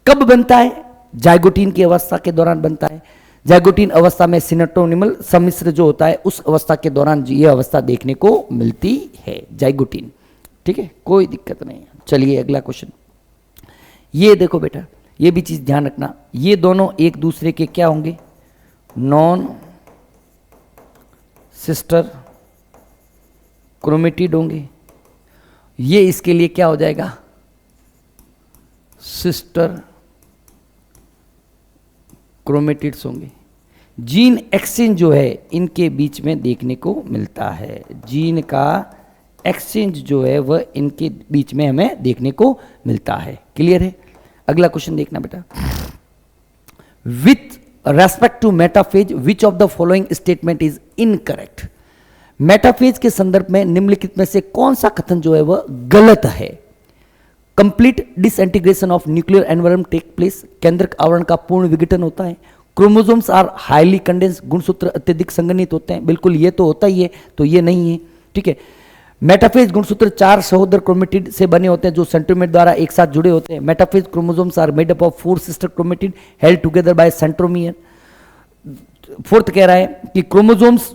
Speaker 1: कब बनता है? जाइगोटीन की अवस्था के दौरान बनता है। जाइगोटीन अवस्था में सिनेप्टोनिमल सम्मिश्र जो होता है उस अवस्था के दौरान यह अवस्था देखने को मिलती है, जाइगोटीन। ठीक है, कोई दिक्कत नहीं है। चलिए अगला क्वेश्चन, ये देखो बेटा, ये भी चीज ध्यान रखना, ये दोनों एक दूसरे के क्या होंगे, नॉन सिस्टर क्रोमेटिड होंगे। ये इसके लिए क्या हो जाएगा, सिस्टर क्रोमेटिड्स होंगे। जीन एक्सचेंज जो है इनके बीच में देखने को मिलता है, जीन का एक्सचेंज जो है वह इनके बीच में हमें देखने को मिलता है। क्लियर है? अगला क्वेश्चन देखना बेटा, with respect to metaphase which of the following statement is incorrect. Metaphase के संदर्भ में निम्नलिखित में से कौन सा कथन जो है वह गलत है। Complete disintegration of nuclear environment take place, केंद्रक आवरण का पूर्ण विघटन होता है। क्रोमोसोम्स आर हाईली कंडेंस, गुणसूत्र अत्यधिक संघनित होते हैं। बिल्कुल ये तो होता ही है, तो ये नहीं है। ठीक है, मेटाफेज गुणसूत्र 4 सहोदर क्रोमेटिड से बने होते हैं जो सेंट्रोमेर द्वारा एक साथ जुड़े होते हैं। Metaphase chromosomes are made up of 4 sister chromatid held together by centromere. Fourth कह रहा है कि chromosomes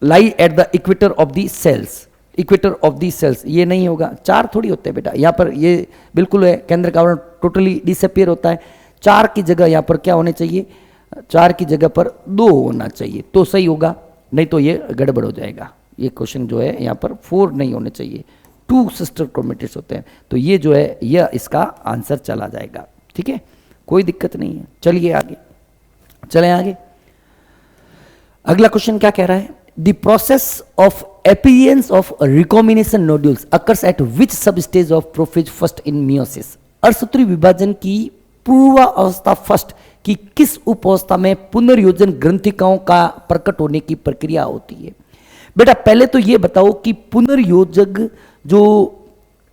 Speaker 1: lie at the equator of the cells, equator of the cells, ये नहीं होगा। 4 थोड़ी होते हैं बेटा, यहाँ पर ये बिल्कुल है, केंद्र का आवरण टोटली डिसअपियर होता है। 4 की जगह यहाँ पर क्या होने चाहिए, 4 की जगह पर 2 होना चाहिए तो सही होगा, नहीं तो ये गड़बड़ हो जाएगा। ये क्वेश्चन जो है यहाँ पर 4 नहीं होने चाहिए, 2 सिस्टर क्रोमेटिड्स होते हैं, तो ये जो है यह इसका आंसर चला जाएगा। ठीक है, कोई दिक्कत नहीं है। चलिए आगे, चलें आगे। अगला क्वेश्चन क्या कह रहा है, the process of appearance of recombination nodules occurs at which substage of prophase first in meiosis। अर्धसूत्री विभाजन की पूर्वावस्था फर्स्ट की किस उपावस्था में पुनर्योजन ग्रंथिकाओं का प्रकट होने की प्रक्रिया होती है। बेटा पहले तो ये बताओ कि पुनर्योजक जो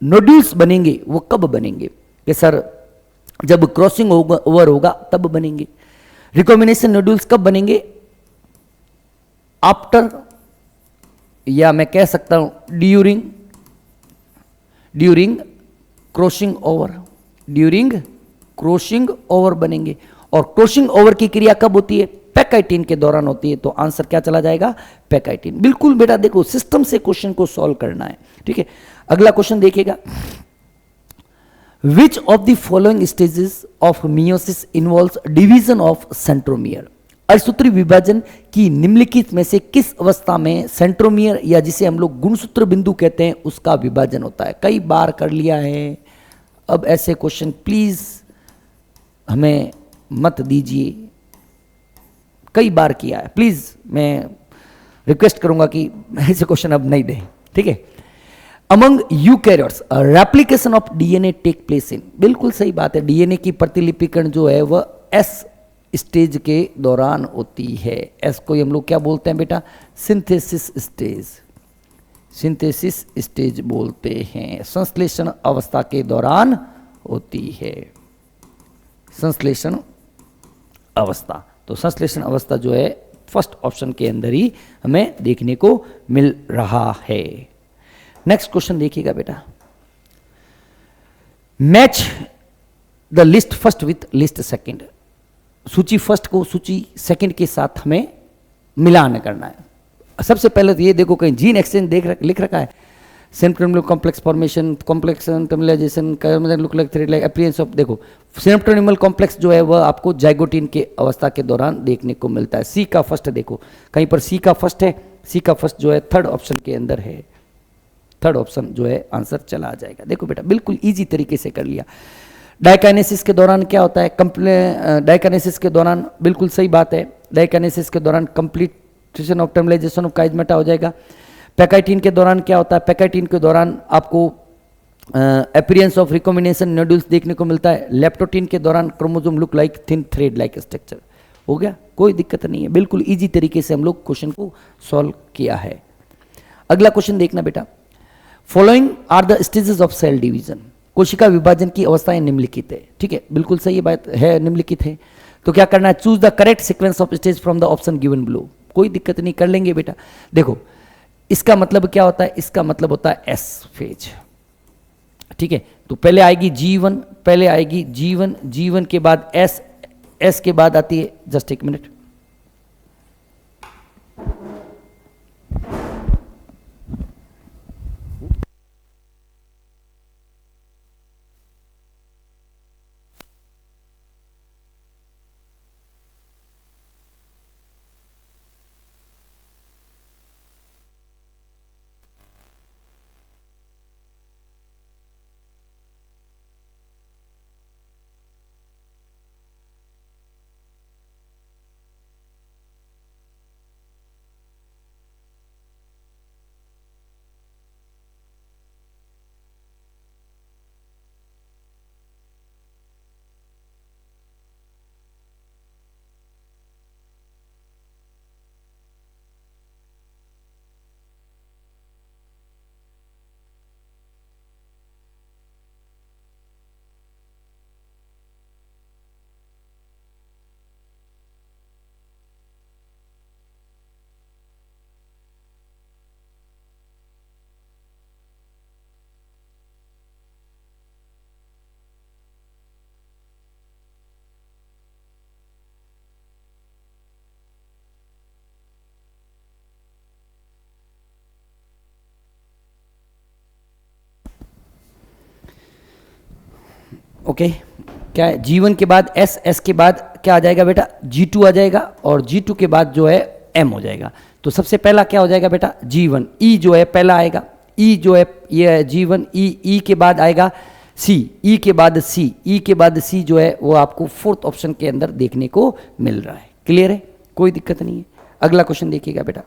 Speaker 1: नोड्यूल्स बनेंगे वो कब बनेंगे, कि सर जब क्रॉसिंग ओवर होगा तब बनेंगे। रिकॉम्बिनेशन नोड्यूल्स कब बनेंगे, आफ्टर, या मैं कह सकता हूं during crossing over, during crossing over बनेंगे। और क्रॉसिंग ओवर की क्रिया कब होती है, पैकाइटिन के दौरान होती है, तो आंसर क्या चला जाएगा, पैकाइटिन। बिल्कुल बेटा देखो सिस्टम से क्वेश्चन को सॉल्व करना है। ठीक है, अगला क्वेश्चन देखिएगा, which of the following stages of meiosis involves division of centromere. अर्धसूत्री विभाजन की निम्नलिखित में से किस अवस्था में सेंट्रोमियर या जिसे हम लोग गुणसूत्र बिंदु कहते हैं उसका विभाजन होता है। कई बार कर लिया है, अब ऐसे क्वेश्चन प्लीज हमें मत दीजिए, कई बार किया है, प्लीज मैं रिक्वेस्ट करूंगा कि ऐसे क्वेश्चन अब नहीं दें। ठीक है, among eukaryotes replication of DNA take place in, बिल्कुल सही बात है, डीएनए की प्रतिलिपिकरण जो है वह एस स्टेज के दौरान होती है। एस को हम लोग क्या बोलते हैं बेटा, सिंथेसिस स्टेज, सिंथेसिस स्टेज बोलते हैं। संश्लेषण अवस्था के दौरान होती है, संश्लेषण अवस्था। तो संश्लेषण अवस्था जो है फर्स्ट ऑप्शन के अंदर ही हमें देखने को मिल रहा है। नेक्स्ट क्वेश्चन देखिएगा बेटा, match the list first with list second. सूची फर्स्ट को सूची सेकंड के साथ हमें मिलान करना है। सबसे पहले तो ये देखो कहीं जीन एक्सचेंज लिख रखा है, synaptonemal complex formation, complex terminalisation, look like thread like appearance of, देखो सिनेप्टोनिमल कॉम्प्लेक्स जो है वह आपको जाइगोटीन के अवस्था के दौरान देखने को मिलता है। सी का फर्स्ट देखो कहीं पर सी का फर्स्ट है, सी का फर्स्ट जो है थर्ड ऑप्शन के अंदर है, थर्ड ऑप्शन जो है आंसर चला जाएगा। देखो बेटा बिल्कुल इजी तरीके से कर लिया। डाइकाइनेसिस के दौरान क्या होता है, डाइकाइनेसिस के दौरान बिल्कुल सही बात है, डाइकाइनेसिस के दौरान कंप्लीटेशन ऑफ टर्मिनलाइजेशन ऑफ काइजमेटा हो जाएगा। पैकाइटिन के दौरान क्या होता है, पैकाइटिन के दौरान आपको अपीयरेंस ऑफ रिकॉम्बिनेशन नोड्यूल्स देखने को मिलता है। लेप्टोटिन के दौरान chromosome look like thin thread like structure. हो गया, कोई दिक्कत नहीं है, बिल्कुल इजी तरीके से हम लोग क्वेश्चन को सॉल्व किया है। अगला क्वेश्चन देखना बेटा, following are the stages of cell division. कोशिका विभाजन की अवस्थाएं निम्नलिखित है। ठीक है, बिल्कुल सही बात है, निम्नलिखित है। तो क्या करना है, choose the correct sequence of stage from the option given below. कोई दिक्कत नहीं, कर लेंगे बेटा। देखो इसका मतलब क्या होता है, इसका मतलब होता है एस फेज। ठीक है, तो पहले आएगी G1, पहले आएगी G1, G1 के बाद S, S के बाद आती है, जस्ट एक मिनट, ओके। क्या है, G1 के बाद S, S के बाद क्या आ जाएगा बेटा, G2 आ जाएगा, और G2 के बाद जो है M हो जाएगा। तो सबसे पहला क्या हो जाएगा बेटा, G1, E जो है पहला आएगा, E जो है ये है G1, E के बाद आएगा C, E के बाद C, E के बाद C जो है वो आपको फोर्थ ऑप्शन के अंदर देखने को मिल रहा है। क्लियर है, कोई दिक्कत नहीं है। अगला क्वेश्चन देखिएगा बेटा,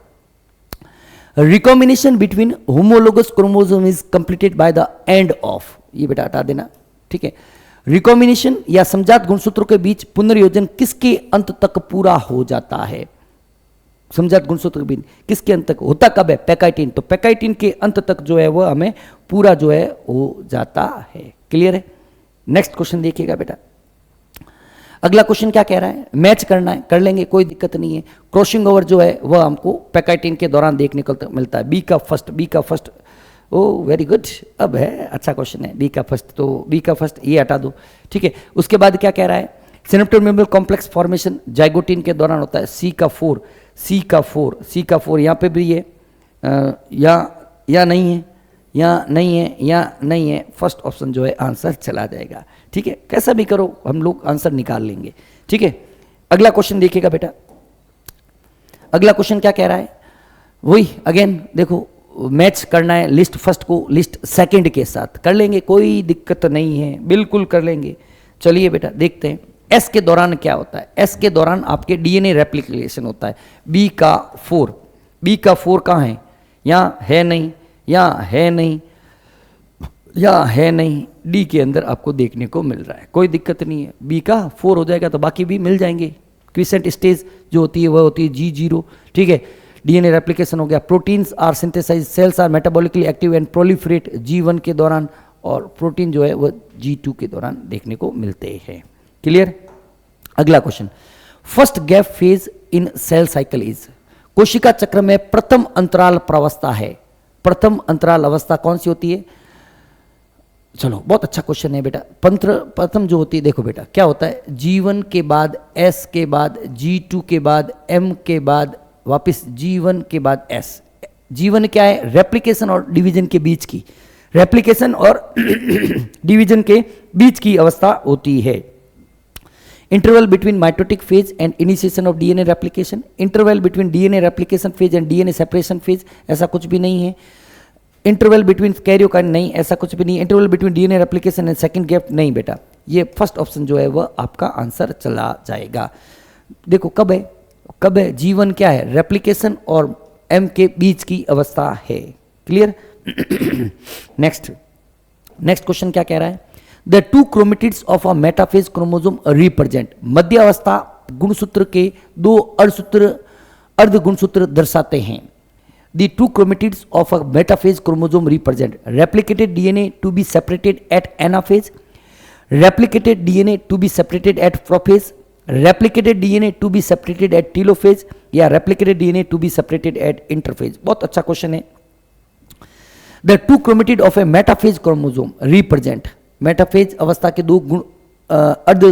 Speaker 1: recombination between homologous chromosome is completed by the end of, ये बेटा हटा देना, ठीक है। रिकॉम्बिनेशन या समजात गुणसूत्रों के बीच पुनर्योजन किसके अंत तक पूरा हो जाता है, समजात गुणसूत्र के बीच किसके अंत तक होता, कब है, पैकाइटिन, तो पैकाइटिन के अंत तक जो है वो हमें पूरा जो है हो जाता है। क्लियर है। नेक्स्ट क्वेश्चन देखिएगा बेटा, अगला क्वेश्चन क्या कह रहा है, मैच करना है, कर लेंगे, कोई दिक्कत नहीं है। क्रॉसिंग ओवर जो है वह हमको पैकाइटिन के दौरान देखने को मिलता है। बी का फर्स्ट, ओ वेरी गुड, अब है अच्छा क्वेश्चन है, बी का फर्स्ट, तो बी का फर्स्ट ये हटा दो, ठीक है। उसके बाद क्या कह रहा है, सिनेप्टोमेम्ब्रल कॉम्प्लेक्स फॉर्मेशन जाइगोटिन के दौरान होता है। सी का फोर यहाँ पे भी है, या नहीं है, फर्स्ट ऑप्शन जो है आंसर चला जाएगा, ठीक है। कैसा भी करो हम लोग आंसर निकाल लेंगे, ठीक है। अगला क्वेश्चन देखिएगा बेटा, अगला क्वेश्चन क्या कह रहा है, वही अगेन देखो मैच करना है लिस्ट फर्स्ट को लिस्ट सेकंड के साथ, कर लेंगे, कोई दिक्कत नहीं है, बिल्कुल कर लेंगे। चलिए बेटा देखते हैं, एस के दौरान क्या होता है, एस के दौरान आपके डीएनए रेप्लिकेशन होता है। बी का फोर कहाँ है, यहाँ है नहीं, यहाँ है नहीं, डी के अंदर आपको देखने को मिल रहा है, कोई दिक्कत नहीं है। बी का 4 हो जाएगा तो बाकी भी मिल जाएंगे। क्विसेंट स्टेज जो होती है वह होती है G0, ठीक है। डीएनए रेप्लिकेशन हो गया। Proteins are synthesize, cells are metabolically active and proliferate G1 के दौरान, और प्रोटीन जो है वह G2 के दौरान देखने को मिलते हैं। क्लियर। अगला question, first gap phase in cell cycle is, कोशिका चक्र में प्रथम अंतराल प्रावस्था है। प्रथम अंतराल अवस्था कौन सी होती है, चलो बहुत अच्छा क्वेश्चन है बेटा। प्रथम जो होती है, देखो बेटा क्या होता है, G1 के बाद S के बाद G2 के बाद M के बाद वापस G1 के बाद S। G1 क्या है, रेप्लिकेशन और डिवीजन के बीच की, रेप्लिकेशन और डिवीजन के बीच की अवस्था होती है। Interval between mitotic phase and initiation of DNA replication, interval between DNA replication phase and DNA separation phase, ऐसा कुछ भी नहीं है। इंटरवल बिटवीन कैरियोकाइन, नहीं ऐसा कुछ भी नहीं। Interval between DNA replication and second gap, नहीं बेटा, ये फर्स्ट ऑप्शन जो है वह आपका आंसर चला जाएगा। देखो कब है G1 क्या है, रेप्लिकेशन और M के बीच की अवस्था है। क्लियर। नेक्स्ट क्वेश्चन क्या कह रहा है, the two chromatids of a metaphase chromosome represent, मध्य अवस्था गुणसूत्र के दो अर्ध गुणसूत्र दर्शाते हैं। The two chromatids of a metaphase chromosome represent replicated DNA to be separated at anaphase, replicated DNA to be separated at prophase, replicated DNA to be separated at telophase, या replicated DNA to be separated at interphase। बहुत अच्छा question है। The two chromatid of a metaphase chromosome represent, metaphase अवस्था के दो अर्ध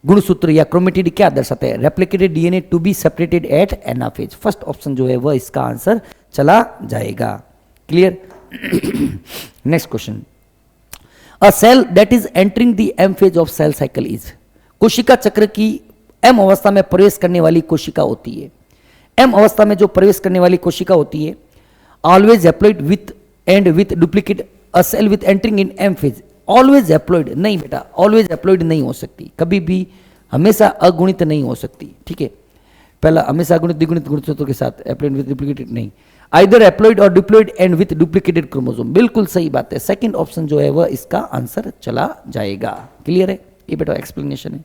Speaker 1: गुणसूत्र या क्रोमेटिड क्या दर्शाते हैं? Replicated DNA to be separated at anaphase. First option जो है वह इसका आंसर चला जाएगा। Clear? Next question, a cell that is entering the M phase of cell cycle is. कोशिका चक्र की एम अवस्था में प्रवेश करने वाली कोशिका होती है। एम अवस्था में जो प्रवेश करने वाली कोशिका होती है, always haploid with and with duplicate. A cell with entering in M phase, always haploid नहीं बेटा, ऑलवेज हैप्लॉइड नहीं हो सकती, कभी भी हमेशा अगुणित नहीं हो सकती। ठीक है, पहला हमेशा गुणित द्विगुणित गुणसूत्रों के साथ, हैप्लॉइड विथ डुप्लीकेटेड नहीं, आइदर हैप्लॉइड और diploid and with duplicated chromosome. बिल्कुल सही बात है, सेकंड ऑप्शन जो है वह इसका आंसर चला जाएगा। क्लियर है? ये बेटा एक्सप्लेनेशन है।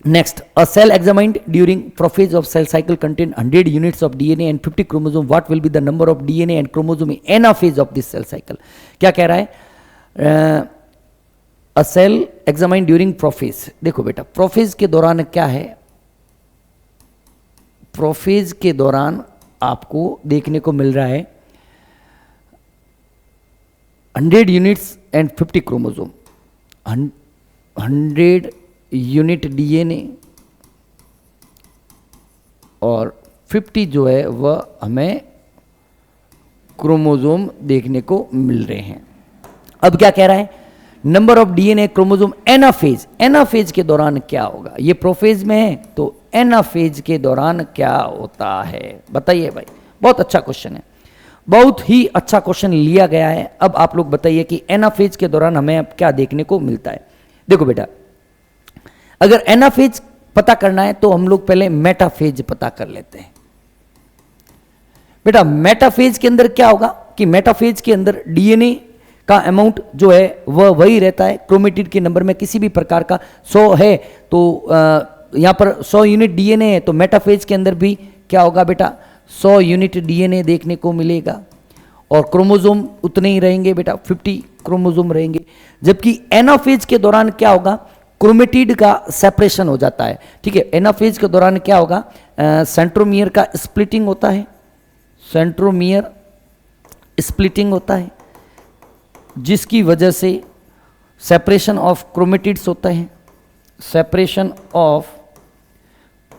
Speaker 1: Next, a cell examined during prophase of cell cycle contain 100 units of DNA and 50 chromosome. What will be the number of DNA and chromosome in anaphase of this cell cycle? क्या कह रहा है? A cell examined during prophase. देखो बेटा, prophase के दौरान क्या है? प्रोफेज के दौरान आपको देखने को मिल रहा है 100 units and 50 chromosome. 100 unit DNA और 50 जो है वह हमें क्रोमोसोम देखने को मिल रहे हैं। अब क्या कह रहा है? Number of DNA chromosome anaphase. Anaphase के दौरान क्या होगा? ये प्रोफेज में है, तो एनाफेज के दौरान क्या होता है? बताइए भाई, बहुत अच्छा क्वेश्चन है, बहुत ही अच्छा क्वेश्चन लिया गया है। अब आप लोग बताइए कि एनाफेज के दौरान हमें अब क्या देखने को मिलता है। देखो बेटा, अगर एनाफेज पता करना है तो हम लोग पहले मेटाफेज पता कर लेते हैं। बेटा मेटाफेज के अंदर क्या होगा कि मेटाफेज के अंदर डीएनए का अमाउंट जो है वह वही रहता है। क्रोमेटिड के नंबर में किसी भी प्रकार का 100 है तो यहां पर 100 यूनिट डीएनए है, तो मेटाफेज के अंदर भी क्या होगा बेटा? 100 यूनिट डीएनए देखने को मिलेगा और क्रोमोसोम उतने ही रहेंगे बेटा, 50 क्रोमोसोम रहेंगे। जबकि एनाफेज के दौरान क्या होगा? क्रोमेटिड का सेपरेशन हो जाता है। ठीक है, एनाफेज के दौरान क्या होगा? सेंट्रोमियर का स्प्लिटिंग होता है, सेंट्रोमियर स्प्लिटिंग होता है, जिसकी वजह से सेपरेशन ऑफ क्रोमेटिड्स होते हैं, सेपरेशन ऑफ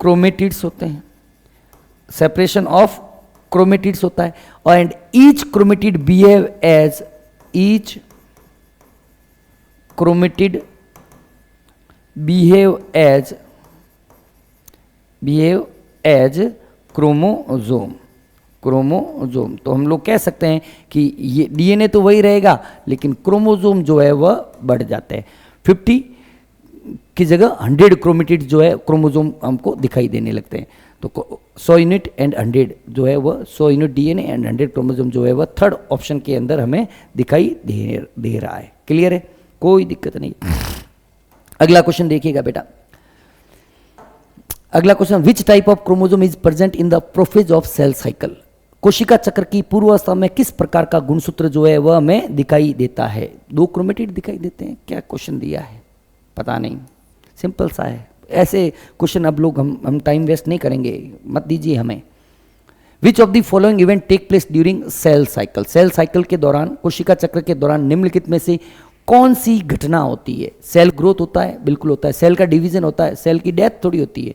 Speaker 1: क्रोमेटिड्स होते हैं, सेपरेशन ऑफ क्रोमेटिड्स होता है। And each chromatid behave as, each chromatid behave as chromosome. Chromosome तो हम लोग कह सकते हैं कि ये डीएनए तो वही रहेगा लेकिन क्रोमोसोम जो है वह बढ़ जाते हैं। 50 की जगह 100 क्रोमेटिड जो है क्रोमोसोम हमको दिखाई देने लगते हैं। तो 100 यूनिट एंड 100 जो है वह 100 यूनिट डीएनए एंड 100 क्रोमोसोम जो है वह थर्ड ऑप्शन के अंदर हमें दिखाई दे रहा है। क्लियर है? कोई दिक्कत नहीं। अगला क्वेश्चन देखिएगा बेटा, अगला question, which type of chromosome is present in the prophase of cell cycle? कोशिका चक्र की पूर्वावस्था में किस प्रकार का गुणसूत्र जो है वह हमें दिखाई देता है? 2 क्रोमेटिड दिखाई देते हैं। क्या क्वेश्चन दिया है पता नहीं, सिंपल सा है। ऐसे क्वेश्चन अब लोग हम टाइम वेस्ट नहीं करेंगे, मत दीजिए हमें। Which of the following event take place during cell cycle? Cell cycle के दौरान, कोशिका चक्र के दौरान निम्नलिखित में से कौन सी घटना होती है? सेल ग्रोथ होता है, बिल्कुल होता है। सेल का डिवीजन होता है, सेल की डेथ थोड़ी होती है।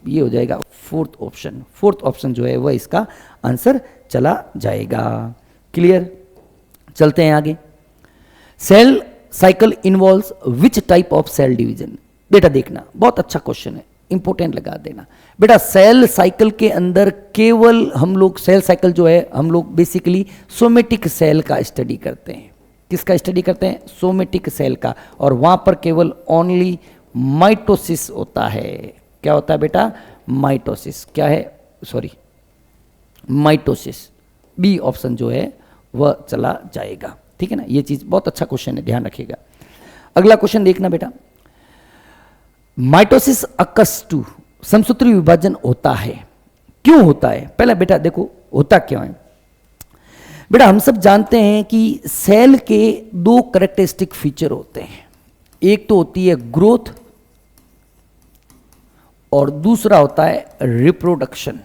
Speaker 1: ये हो जाएगा फोर्थ ऑप्शन। फोर्थ ऑप्शन जो है वह इसका आंसर चला जाएगा। क्लियर? चलते हैं आगे। Cell cycle involves which type of cell division? बेटा देखना, बहुत अच्छा क्वेश्चन है, इंपॉर्टेंट लगा देना बेटा। सेल साइकिल के अंदर केवल हम लोग, सेल साइकिल जो है हम लोग बेसिकली सोमेटिक सेल का स्टडी करते हैं। किसका स्टडी करते हैं? सोमेटिक सेल का। और वहां पर केवल ओनली माइटोसिस होता है। क्या होता है बेटा? माइटोसिस। क्या है? Sorry, mitosis. बी ऑप्शन जो है वह चला जाएगा। ठीक है ना, ये चीज बहुत अच्छा क्वेश्चन है, ध्यान रखिएगा। अगला क्वेश्चन देखना बेटा, माइटोसिस अकस टू, समसूत्री विभाजन होता है, क्यों होता है? पहले बेटा देखो होता क्यों है। बेटा हम सब जानते हैं कि सेल के 2 कैरेक्टरिस्टिक फीचर होते हैं। एक तो होती है ग्रोथ और दूसरा होता है रिप्रोडक्शन।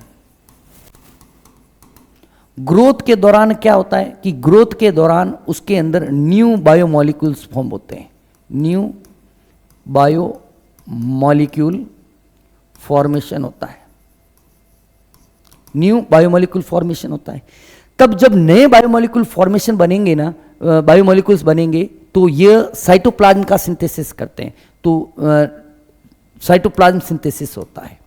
Speaker 1: ग्रोथ के दौरान क्या होता है कि ग्रोथ के दौरान उसके अंदर न्यू बायोमोलिक्यूल्स फॉर्म होते हैं, न्यू बायोमोलिक्यूल फॉर्मेशन होता है, न्यू बायोमोलिक्यूल फॉर्मेशन होता है। तब जब नए बायोमोलिक्यूल फॉर्मेशन बनेंगे ना, बायोमोलिक्यूल्स बनेंगे, तो ये साइटोप्लाज्म का सिंथेसिस करते हैं, तो साइटोप्लाज्म सिंथेसिस होता है।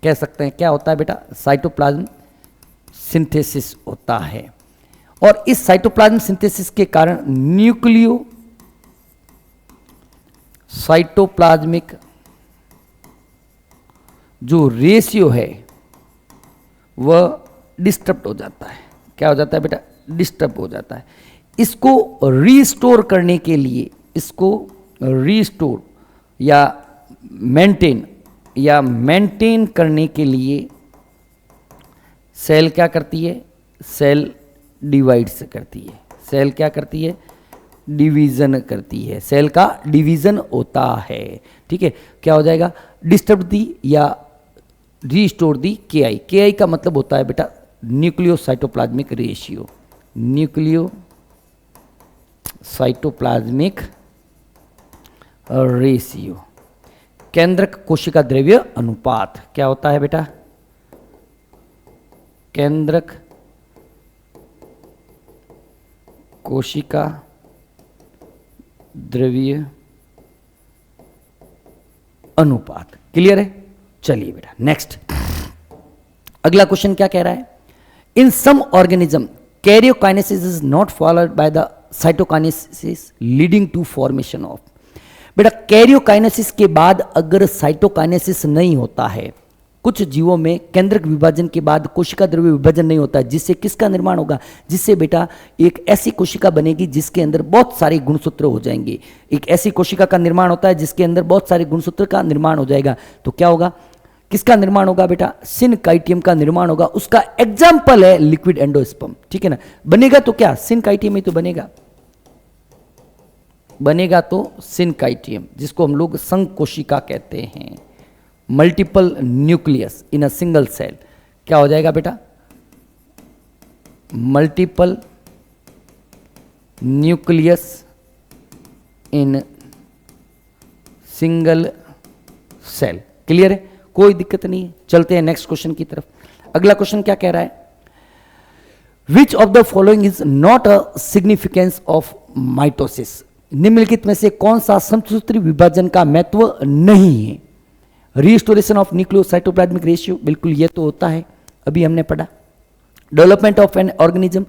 Speaker 1: कह सकते हैं क्या होता है बेटा, साइटोप्लाज्म सिंथेसिस होता है। और इस साइटोप्लाज्म सिंथेसिस के कारण न्यूक्लियो साइटोप्लाज्मिक जो रेशियो है वह डिस्टर्ब हो जाता है। क्या हो जाता है बेटा, डिस्टर्ब हो जाता है। इसको रीस्टोर करने के लिए, इसको रीस्टोर या मेंटेन करने के लिए सेल क्या करती है, सेल डिवाइड्स करती है। सेल क्या करती है, डिवीजन करती है। सेल का डिवीजन होता है, ठीक है। क्या हो जाएगा, डिस्टर्ब दी या रीस्टोर दी के आई। के आई का मतलब होता है बेटा nucleo cytoplasmic ratio, nucleo cytoplasmic ratio. केंद्रक कोशिका द्रव्य अनुपात क्या होता है बेटा, केंद्रक कोशिका द्रव्य अनुपात। क्लियर है। चलिए बेटा नेक्स्ट, अगला क्वेश्चन क्या कह रहा है, in some organism karyokinesis is not followed by the cytokinesis leading to formation of. बेटा कैरियोकाइनेसिस के बाद अगर साइटोकाइनेसिस नहीं होता है, कुछ जीवों में केंद्रक विभाजन के बाद कोशिका द्रव्य विभाजन नहीं होता है, जिससे किसका निर्माण होगा, जिससे बेटा एक ऐसी कोशिका बनेगी जिसके अंदर बहुत सारे गुणसूत्र हो जाएंगे। एक ऐसी कोशिका का निर्माण होता है जिसके अंदर बहुत सारे गुणसूत्र का निर्माण हो जाएगा। तो क्या होगा, किसका निर्माण होगा बेटा, सिनकाइटियम का निर्माण होगा। उसका एग्जाम्पल है लिक्विड एंडोस्पर्म, ठीक है ना। बनेगा तो क्या, सिनकाइटियम ही तो बनेगा, बनेगा तो सिनकाइटियम, जिसको हम लोग संघ कोशिका कहते हैं। Multiple nucleus in a single cell क्या हो जाएगा बेटा, multiple nucleus in single cell. Clear है, कोई दिक्कत नहीं है। चलते हैं नेक्स्ट क्वेश्चन की तरफ। अगला क्वेश्चन क्या कह रहा है, विच of the following is not a significance of mitosis. निम्नलिखित में से कौन सा समसूत्री विभाजन का महत्व नहीं है। Restoration of nucleo cytoplasmic ratio, बिल्कुल ये तो होता है, अभी हमने पढ़ा। डेवलपमेंट ऑफ एन ऑर्गेनिज्म,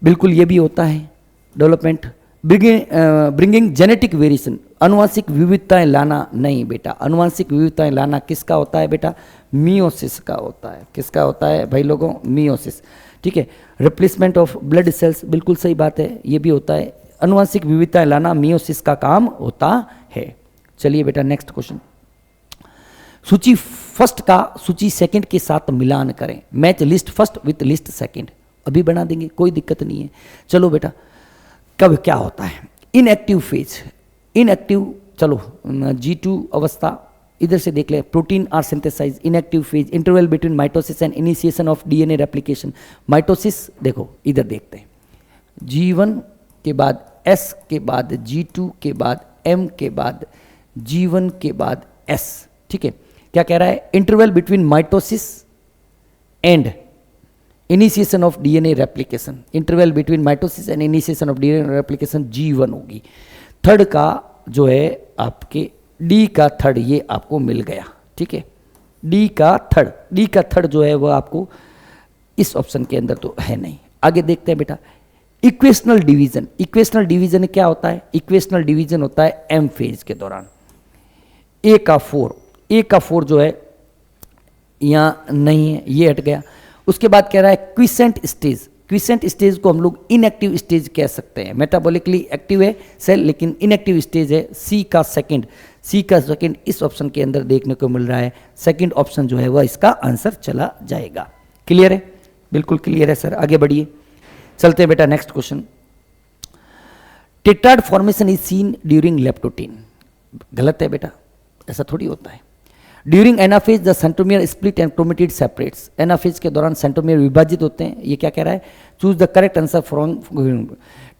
Speaker 1: बिल्कुल ये भी होता है। डेवलपमेंट ब्रिंगिंग जेनेटिक वेरिएशन, अनुवांशिक विविधताएं लाना नहीं बेटा। अनुवांशिक विविधताएं लाना किसका होता है बेटा, मियोसिस का होता है। किसका होता है भाई लोगों, मियोसिस, ठीक है। रिप्लेसमेंट ऑफ ब्लड सेल्स, बिल्कुल सही बात है, ये भी होता है। अनुवांशिक विविधताएं लाना मियोसिस का काम होता है। चलिए बेटा नेक्स्ट क्वेश्चन, सूची फर्स्ट का सूची सेकंड के साथ मिलान करें। Match list first with list second, अभी बना देंगे, कोई दिक्कत नहीं है। चलो बेटा, कब क्या होता है, इनएक्टिव फेज, इनएक्टिव, चलो G2 अवस्था इधर से देख ले। Protein are synthesize, inactive phase, interval between mitosis and initiation of DNA replication. Mitosis देखो इधर देखते हैं, G1 के बाद S के बाद G2 के बाद M के बाद G1 के बाद S, ठीक है। क्या कह रहा है, interval between mitosis and initiation of DNA replication, interval between mitosis and initiation of DNA replication G1 होगी। थर्ड का जो है आपके D का थर्ड, ये आपको मिल गया, ठीक है। D का थर्ड जो है वह आपको इस ऑप्शन के अंदर तो है नहीं। आगे देखते हैं बेटा, इक्वेशनल डिवीजन। इक्वेशनल डिवीजन क्या होता है, इक्वेशनल डिवीजन होता है M फेज के दौरान। A का 4 जो है यहां नहीं है, ये हट गया। उसके बाद कह रहा है क्विसेंट स्टेज। क्विसेंट स्टेज को हम लोग इनएक्टिव स्टेज कह सकते हैं। मेटाबॉलिकली एक्टिव है सेल लेकिन इनएक्टिव स्टेज है। सी का सेकंड इस ऑप्शन के अंदर देखने को मिल रहा है। सेकंड ऑप्शन जो है वह इसका आंसर चला जाएगा। क्लियर है, बिल्कुल क्लियर है सर। आगे बढ़िए, चलते हैं बेटा next question. Tetrad formation is seen during leptotene. गलत है बेटा, ऐसा थोड़ी होता है। During anaphase the centromere split and chromatid separates. Anaphase के दौरान सेंट्रोमियर विभाजित होते हैं। ये क्या कह रहा है? Choose the correct answer from.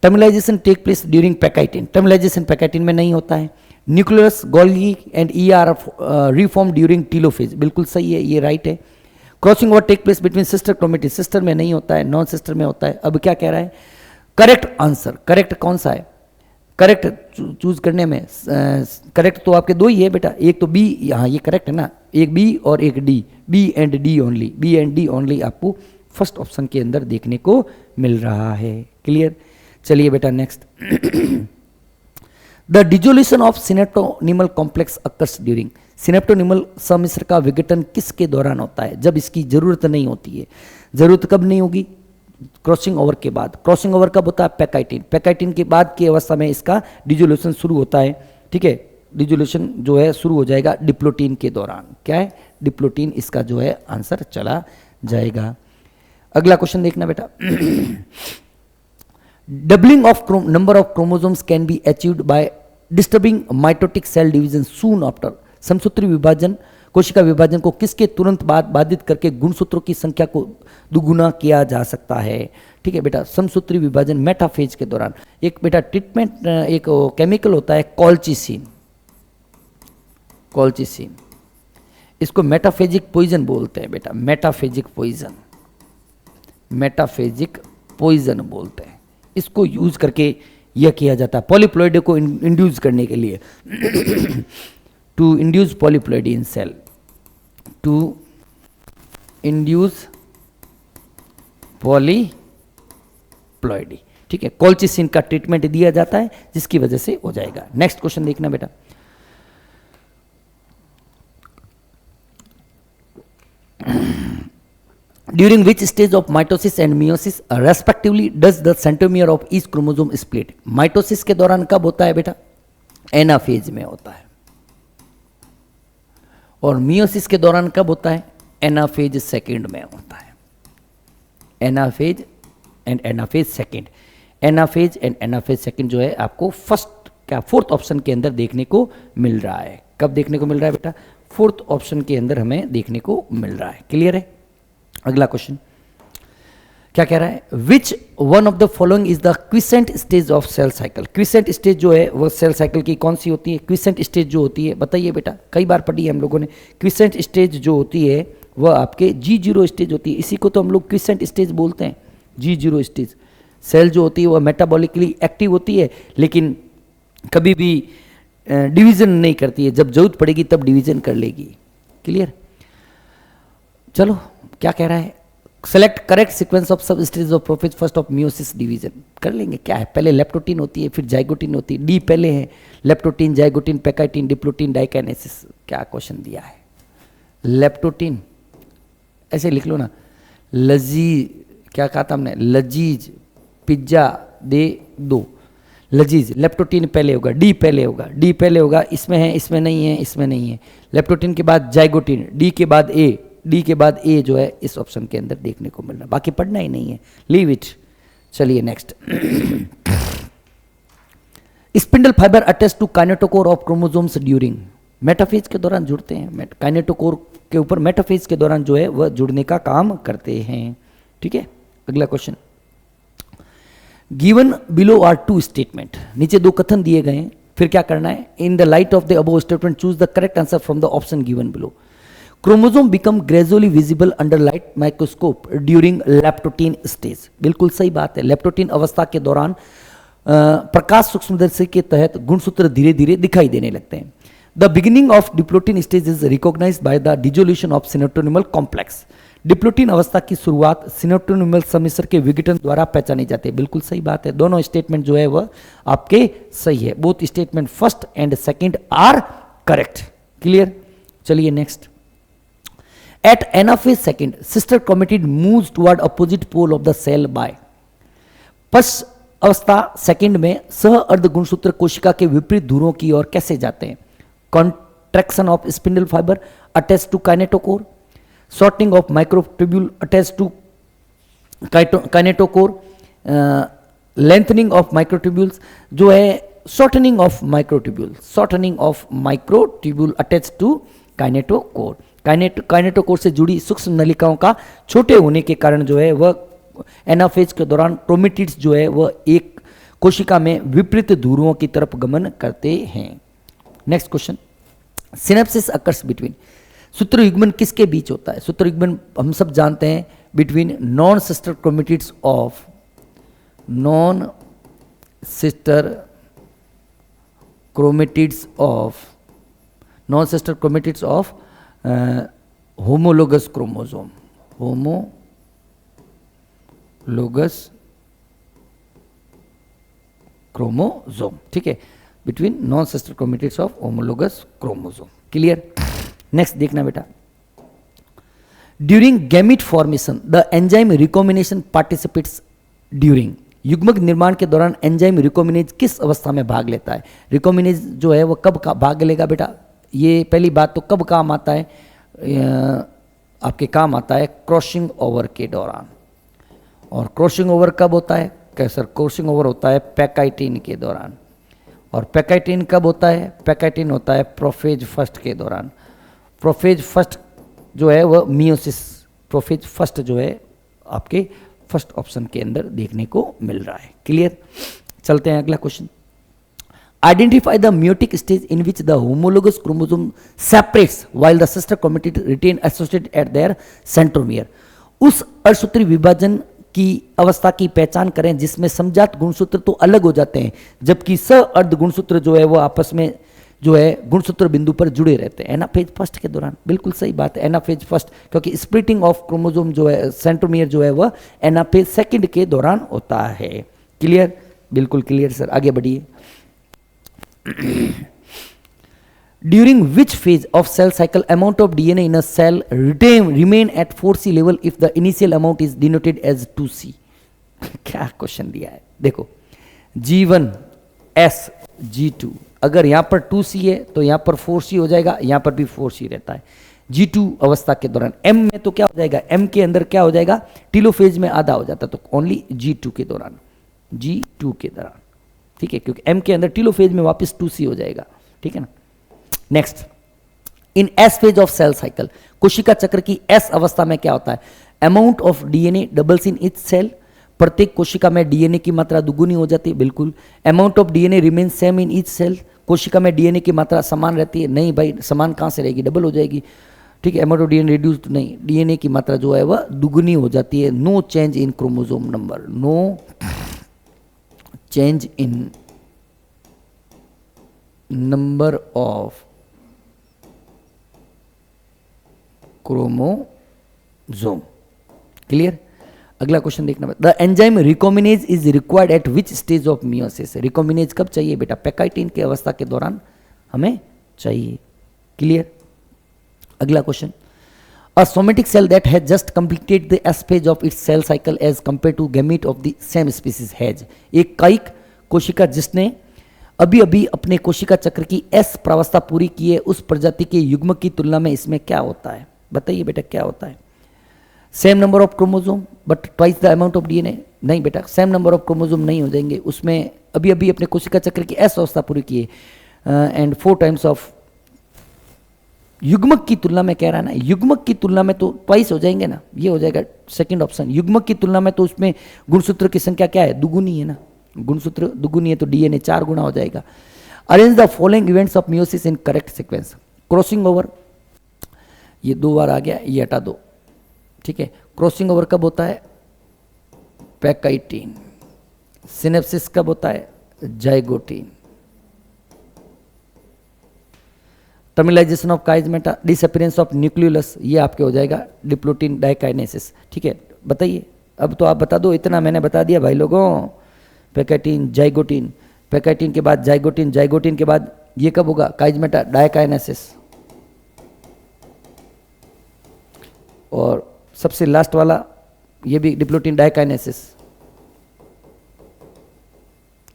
Speaker 1: Terminalisation take place during pachytene. Terminalisation pachytene में नहीं होता है। Nucleus Golgi and ER reform during telophase. बिल्कुल सही है, ये राइट है। Crossing over take place between sister chromatid. Sister में नहीं होता है, नॉन सिस्टर में होता है। अब क्या कह रहा है? Correct answer. करेक्ट कौन सा है? करेक्ट चूज करने में करेक्ट तो आपके दो ही है बेटा, एक तो बी, यहाँ ये करेक्ट है ना, एक बी और एक D. B and D only, B and D only आपको फर्स्ट ऑप्शन के अंदर देखने को मिल रहा है। क्लियर? चलिए बेटा next. The dissolution of synaptonemal complex occurs during. Synaptonemal सम्मिश्र का विघटन किसके दौरान होता है? जब इसकी जरूरत नहीं होती है। जरूरत कब नहीं होगी? क्रॉसिंग ओवर के बाद। क्रॉसिंग ओवर कब होता है? पैकाइटिन। पैकाइटिन के बाद की अवस्था में इसका डिजोल्यूशन शुरू होता है। ठीक है, डिजोल्यूशन जो है शुरू हो जाएगा डिप्लोटीन के दौरान। क्या है? डिप्लोटीन इसका जो है आंसर चला जाएगा। अगला क्वेश्चन देखना बेटा। Doubling of number of chromosomes can be achieved by disturbing mitotic cell division soon after. समसूत्री विभाजन, कोशिका विभाजन को किसके तुरंत बाद बाधित करके गुणसूत्रों की संख्या को दुगुना किया जा सकता है? ठीक है बेटा, समसूत्री विभाजन मेटाफेज के दौरान। एक बेटा ट्रीटमेंट, एक केमिकल होता है कॉल्चिसिन। कॉल्चिसिन, इसको मेटाफेजिक पॉइजन बोलते हैं बेटा। मेटाफेजिक पॉइजन, मेटाफेजिक पॉइजन बोलते हैं। इसको यूज करके यह किया जाता है पॉलीप्लॉइड को इंड्यूस करने के लिए। to induce polyploidy in cell, to induce polyploidy। ठीक है, कॉल्चिसिन का ट्रीटमेंट दिया जाता है जिसकी वजह से हो जाएगा। नेक्स्ट क्वेश्चन देखना बेटा। During which stage of mitosis and meiosis respectively does the centromere of each chromosome split. Mitosis के दौरान कब होता है बेटा? एनाफेज में होता है। और मियोसिस के दौरान कब होता है? एनाफेज सेकंड में होता है। Anaphase and anaphase second. Anaphase and anaphase second जो है आपको फर्स्ट क्या फोर्थ ऑप्शन के अंदर देखने को मिल रहा है। कब देखने को मिल रहा है बेटा? फोर्थ ऑप्शन के अंदर हमें देखने को मिल रहा है। क्लियर है? अगला क्वेश्चन क्या कह रहा है? Which one of the following is the quiescent stage of cell cycle. Quiescent stage जो है वो सेल साइकिल की कौन सी होती है? क्विसेंट स्टेज जो होती है, बताइए बेटा, कई बार पढ़ी है हम लोगों ने। क्विसेंट स्टेज जो होती है वह आपके G0 स्टेज होती है। इसी को तो हम लोग क्विसेंट स्टेज बोलते हैं, G0 स्टेज। सेल जो होती है वह मेटाबॉलिकली एक्टिव होती है, लेकिन कभी भी डिवीजन नहीं करती है। जब जरूरत पड़ेगी तब डिवीजन कर लेगी। क्लियर? चलो क्या कह रहा है? सेलेक्ट करेक्ट सीक्वेंस ऑफ सब stage of prophase first of meiosis division. कर लेंगे। क्या है? पहले लेप्टोटीन होती है, फिर जाइगोटीन होती है। डी पहले है, लेप्टोटीन, जाइगोटीन, पैकाइटिन, डिप्लोटीन, डाइकाइनेसिस। क्या क्वेश्चन दिया है? लेप्टोटीन ऐसे लिख लो ना, लजीज, क्या कहा था हमने? लजीज पिज्जा दे दो। लजीज, लेप्टोटीन पहले होगा, डी पहले होगा, डी पहले होगा। इसमें है, इसमें नहीं है, इसमें नहीं है। लेप्टोटीन के बाद जाइगोटीन, डी के बाद ए, डी के बाद ए जो है इस ऑप्शन के अंदर देखने को मिल रहा है। बाकी पढ़ना ही नहीं है, लीव इट। चलिए next. Spindle fibre attach to kinetochore of chromosomes during. Metaphase के दौरान जुड़ते हैं। काइनेटोकोर के ऊपर मेटाफेज के दौरान जो है वह जुड़ने का काम करते हैं। ठीक है, अगला question. Given below are two statement. नीचे दो कथन दिए गए हैं, फिर क्या करना है? In the light of the above statement choose the correct answer from the option given below. Chromosome become gradually visible under light microscope during leptotene stage. बिल्कुल सही बात है। लेप्टोटीन अवस्था के दौरान प्रकाश सूक्ष्मदर्शी के तहत गुणसूत्र धीरे धीरे दिखाई देने लगते हैं। The beginning of diplotene stage is recognised by the dissolution of synaptonemal complex. Diplotene अवस्था की शुरुआत सिनेप्टोनिमल सम्मिश्र के विघटन द्वारा पहचानी जाती है। बिल्कुल सही बात है। दोनों स्टेटमेंट जो है वह आपके सही है। Both statement first and second are correct. Clear? चलिए next. At anaphase second, sister chromatid moves toward opposite pole of the cell by। पश अवस्था सेकंड में सह अर्ध गुणसूत्र कोशिका के विपरीत ध्रुवों की ओर कैसे जाते हैं? Contraction of spindle fibre attach to kinetochore, shortening of microtubule attach to kinetochore, lengthening of microtubules जो है shortening of microtubule, shortening of microtubule attach to kinetochore, kinetochore से जुड़ी सूक्ष्म नलिकाओं का छोटे होने के कारण जो है वह एनाफेज के दौरान क्रोमेटिड्स जो है वह एक कोशिका में विपरीत ध्रुवों की तरफ गमन करते हैं। Next question, synapses occurs between, सूत्र युग्मन किसके बीच होता है? सूत्र युग्मन हम सब जानते हैं between non sister chromatids of, non sister chromatids of, non sister chromatids of homologous chromosome, homologous chromosome, ठीक है, between non sister chromatids of homologous chromosome. Clear? Next देखना बेटा, during gamete formation the enzyme recombination participates during, युग्मक निर्माण के दौरान enzyme recombinase किस अवस्था में भाग लेता है? रिकॉम्बिनेज जो है वो कब का भाग लेगा बेटा? ये पहली बात तो कब काम आता है? आपके काम आता है क्रॉसिंग ओवर के दौरान। और क्रॉसिंग ओवर कब होता है? कैसर क्रॉसिंग ओवर होता है पैकाइटिन के दौरान। और पैकाइटिन कब होता है? पैकाइटिन होता है प्रोफेज फर्स्ट के दौरान। प्रोफेज फर्स्ट जो है वह मियोसिस, प्रोफेज फर्स्ट जो है आपके फर्स्ट ऑप्शन के अंदर देखने को मिल रहा है। क्लियर? चलते हैं अगला question, identify the meiotic stage in which the homologous chromosome separates while the sister chromatid retain associated at their centromere. उस अर्धसूत्री विभाजन की अवस्था की पहचान करें जिसमें समजात गुणसूत्र तो अलग हो जाते हैं जबकि अर्ध गुणसूत्र जो है वो आपस में जो है गुणसूत्र बिंदु पर जुड़े रहते हैं एनाफेज फर्स्ट के दौरान। बिल्कुल सही बात है, एनाफेज फर्स्ट, क्योंकि स्प्लिटिंग ऑफ क्रोमोसोम जो है सेंट्रोमियर जो है वह एनाफेज सेकंड के दौरान होता है। क्लियर? बिल्कुल क्लियर सर, आगे बढ़िए। During which phase of cell cycle amount of DNA in a cell remain at 4C level if the initial amount is denoted as 2C? क्या क्वेश्चन दिया है देखो, G1 S G2, अगर यहाँ पर 2C है तो यहाँ पर 4C हो जाएगा, यहाँ पर भी 4C रहता है। G2 अवस्था के दौरान M में तो क्या हो जाएगा? M के अंदर क्या हो जाएगा? टीलोफेज में आधा हो जाता, तो ओनली G2 के दौरान, G2 के दौरान, ठीक है, क्योंकि M के अंदर टीलोफेज में वापस 2C हो जाएगा, ठीक है ना। Next, in S phase of cell cycle, कोशिका चक्र की एस अवस्था में क्या होता है? Amount of DNA doubles in each cell, प्रत्येक कोशिका में डीएनए की मात्रा दुगुनी हो जाती है। बिल्कुल। Amount of DNA remain same in each cell, कोशिका में डीएनए की मात्रा समान रहती है? नहीं भाई, समान कहाँ से रहेगी, डबल हो जाएगी, ठीक है। अमाउंट ऑफ डीएनए रिड्यूस्ड नहीं, डीएनए की मात्रा जो है वह दुगुनी हो जाती है। No change in chromosome number, no change in number of chromosome. Clear? अगला क्वेश्चन देखना, the enzyme recombinase is required at which stage of meiosis. Recombinase कब चाहिए बेटा? पैकाइटिन की अवस्था के दौरान हमें चाहिए। क्लियर? अगला question, a somatic cell that has just completed the S phase of its cell cycle as compare to gamete of the same species has. एक कायिक कोशिका जिसने अभी अभी अपने कोशिका चक्र की एस प्रावस्था पूरी की है, उस प्रजाति के युग्मक की तुलना में इसमें क्या होता है? बताइए बेटा क्या होता है? Same number of chromosome but twice the amount of DNA. नहीं बेटा, सेम नंबर ऑफ क्रोमोसोम नहीं हो जाएंगे, उसमें अभी अभी अपने कोशिका चक्र की एस अवस्था पूरी की है एंड 4 टाइम्स ऑफ, युग्मक की तुलना में कह रहा है ना, युग्मक की तुलना में तो ट्वाइस हो जाएंगे ना, ये हो जाएगा सेकंड ऑप्शन। युग्मक की तुलना में तो उसमें गुणसूत्र की संख्या क्या है? दुगुनी है ना, गुणसूत्र दुगुनी है तो डीएनए 4 गुना हो जाएगा। Arrange the following events of meiosis in correct sequence. Crossing over, ये 2 बार आ गया, ये हटा दो, ठीक है। क्रॉसिंग ओवर कब होता है? पैकाइटिन। सिनेप्सिस कब होता है? Zygotene. Terminalisation of chiasmata, disappearance of nucleolus, ये आपके हो जाएगा डिप्लोटिन डाइकाइनेसिस, ठीक है। बताइए, अब तो आप बता दो, इतना मैंने बता दिया भाई लोगों। पैकाइटिन, जाइगोटिन, पैकाइटिन के बाद जाइगोटिन, जाइगोटिन के बाद ये कब होगा? काइजमेटा डाइकाइनेसिस। और सबसे लास्ट वाला ये भी डिप्लोटिन डाइकाइनेसिस,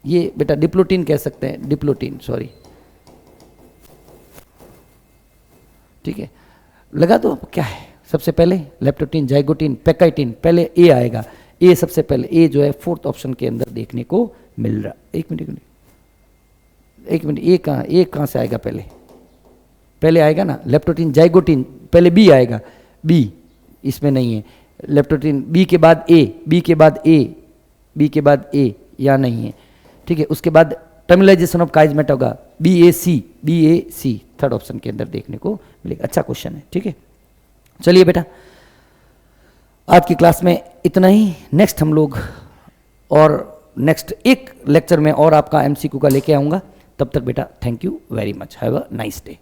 Speaker 1: ये बेटा डिप्लोटिन कह सकते हैं, डिप्लोटिन, सॉरी, ठीक है। लगा दो क्या है सबसे पहले? लेप्टोटिन, जाइगोटिन, पैकाइटिन, पहले ए आएगा, ए सबसे पहले, ए जो है 4th ऑप्शन के अंदर देखने को मिल रहा। एक मिनट, एक मिनट, ए कहाँ से आएगा? पहले आएगा ना लेप्टोटीन जाइगोटीन, पहले बी आएगा, बी इसमें नहीं है। लेप्टोटीन बी के बाद ए, बी के बाद ए, बी के बाद ए, या नहीं है, ठीक है। उसके बाद टर्मिनलाइजेशन ऑफ काइजमेट होगा BAC, थर्ड ऑप्शन के अंदर देखने को मिलेगा। अच्छा क्वेश्चन है, ठीक है। चलिए बेटा, आज की क्लास में इतना ही। नेक्स्ट हम लोग और नेक्स्ट एक लेक्चर में और आपका MCQ का लेके आऊँगा। तब तक बेटा thank you very much, have a nice day.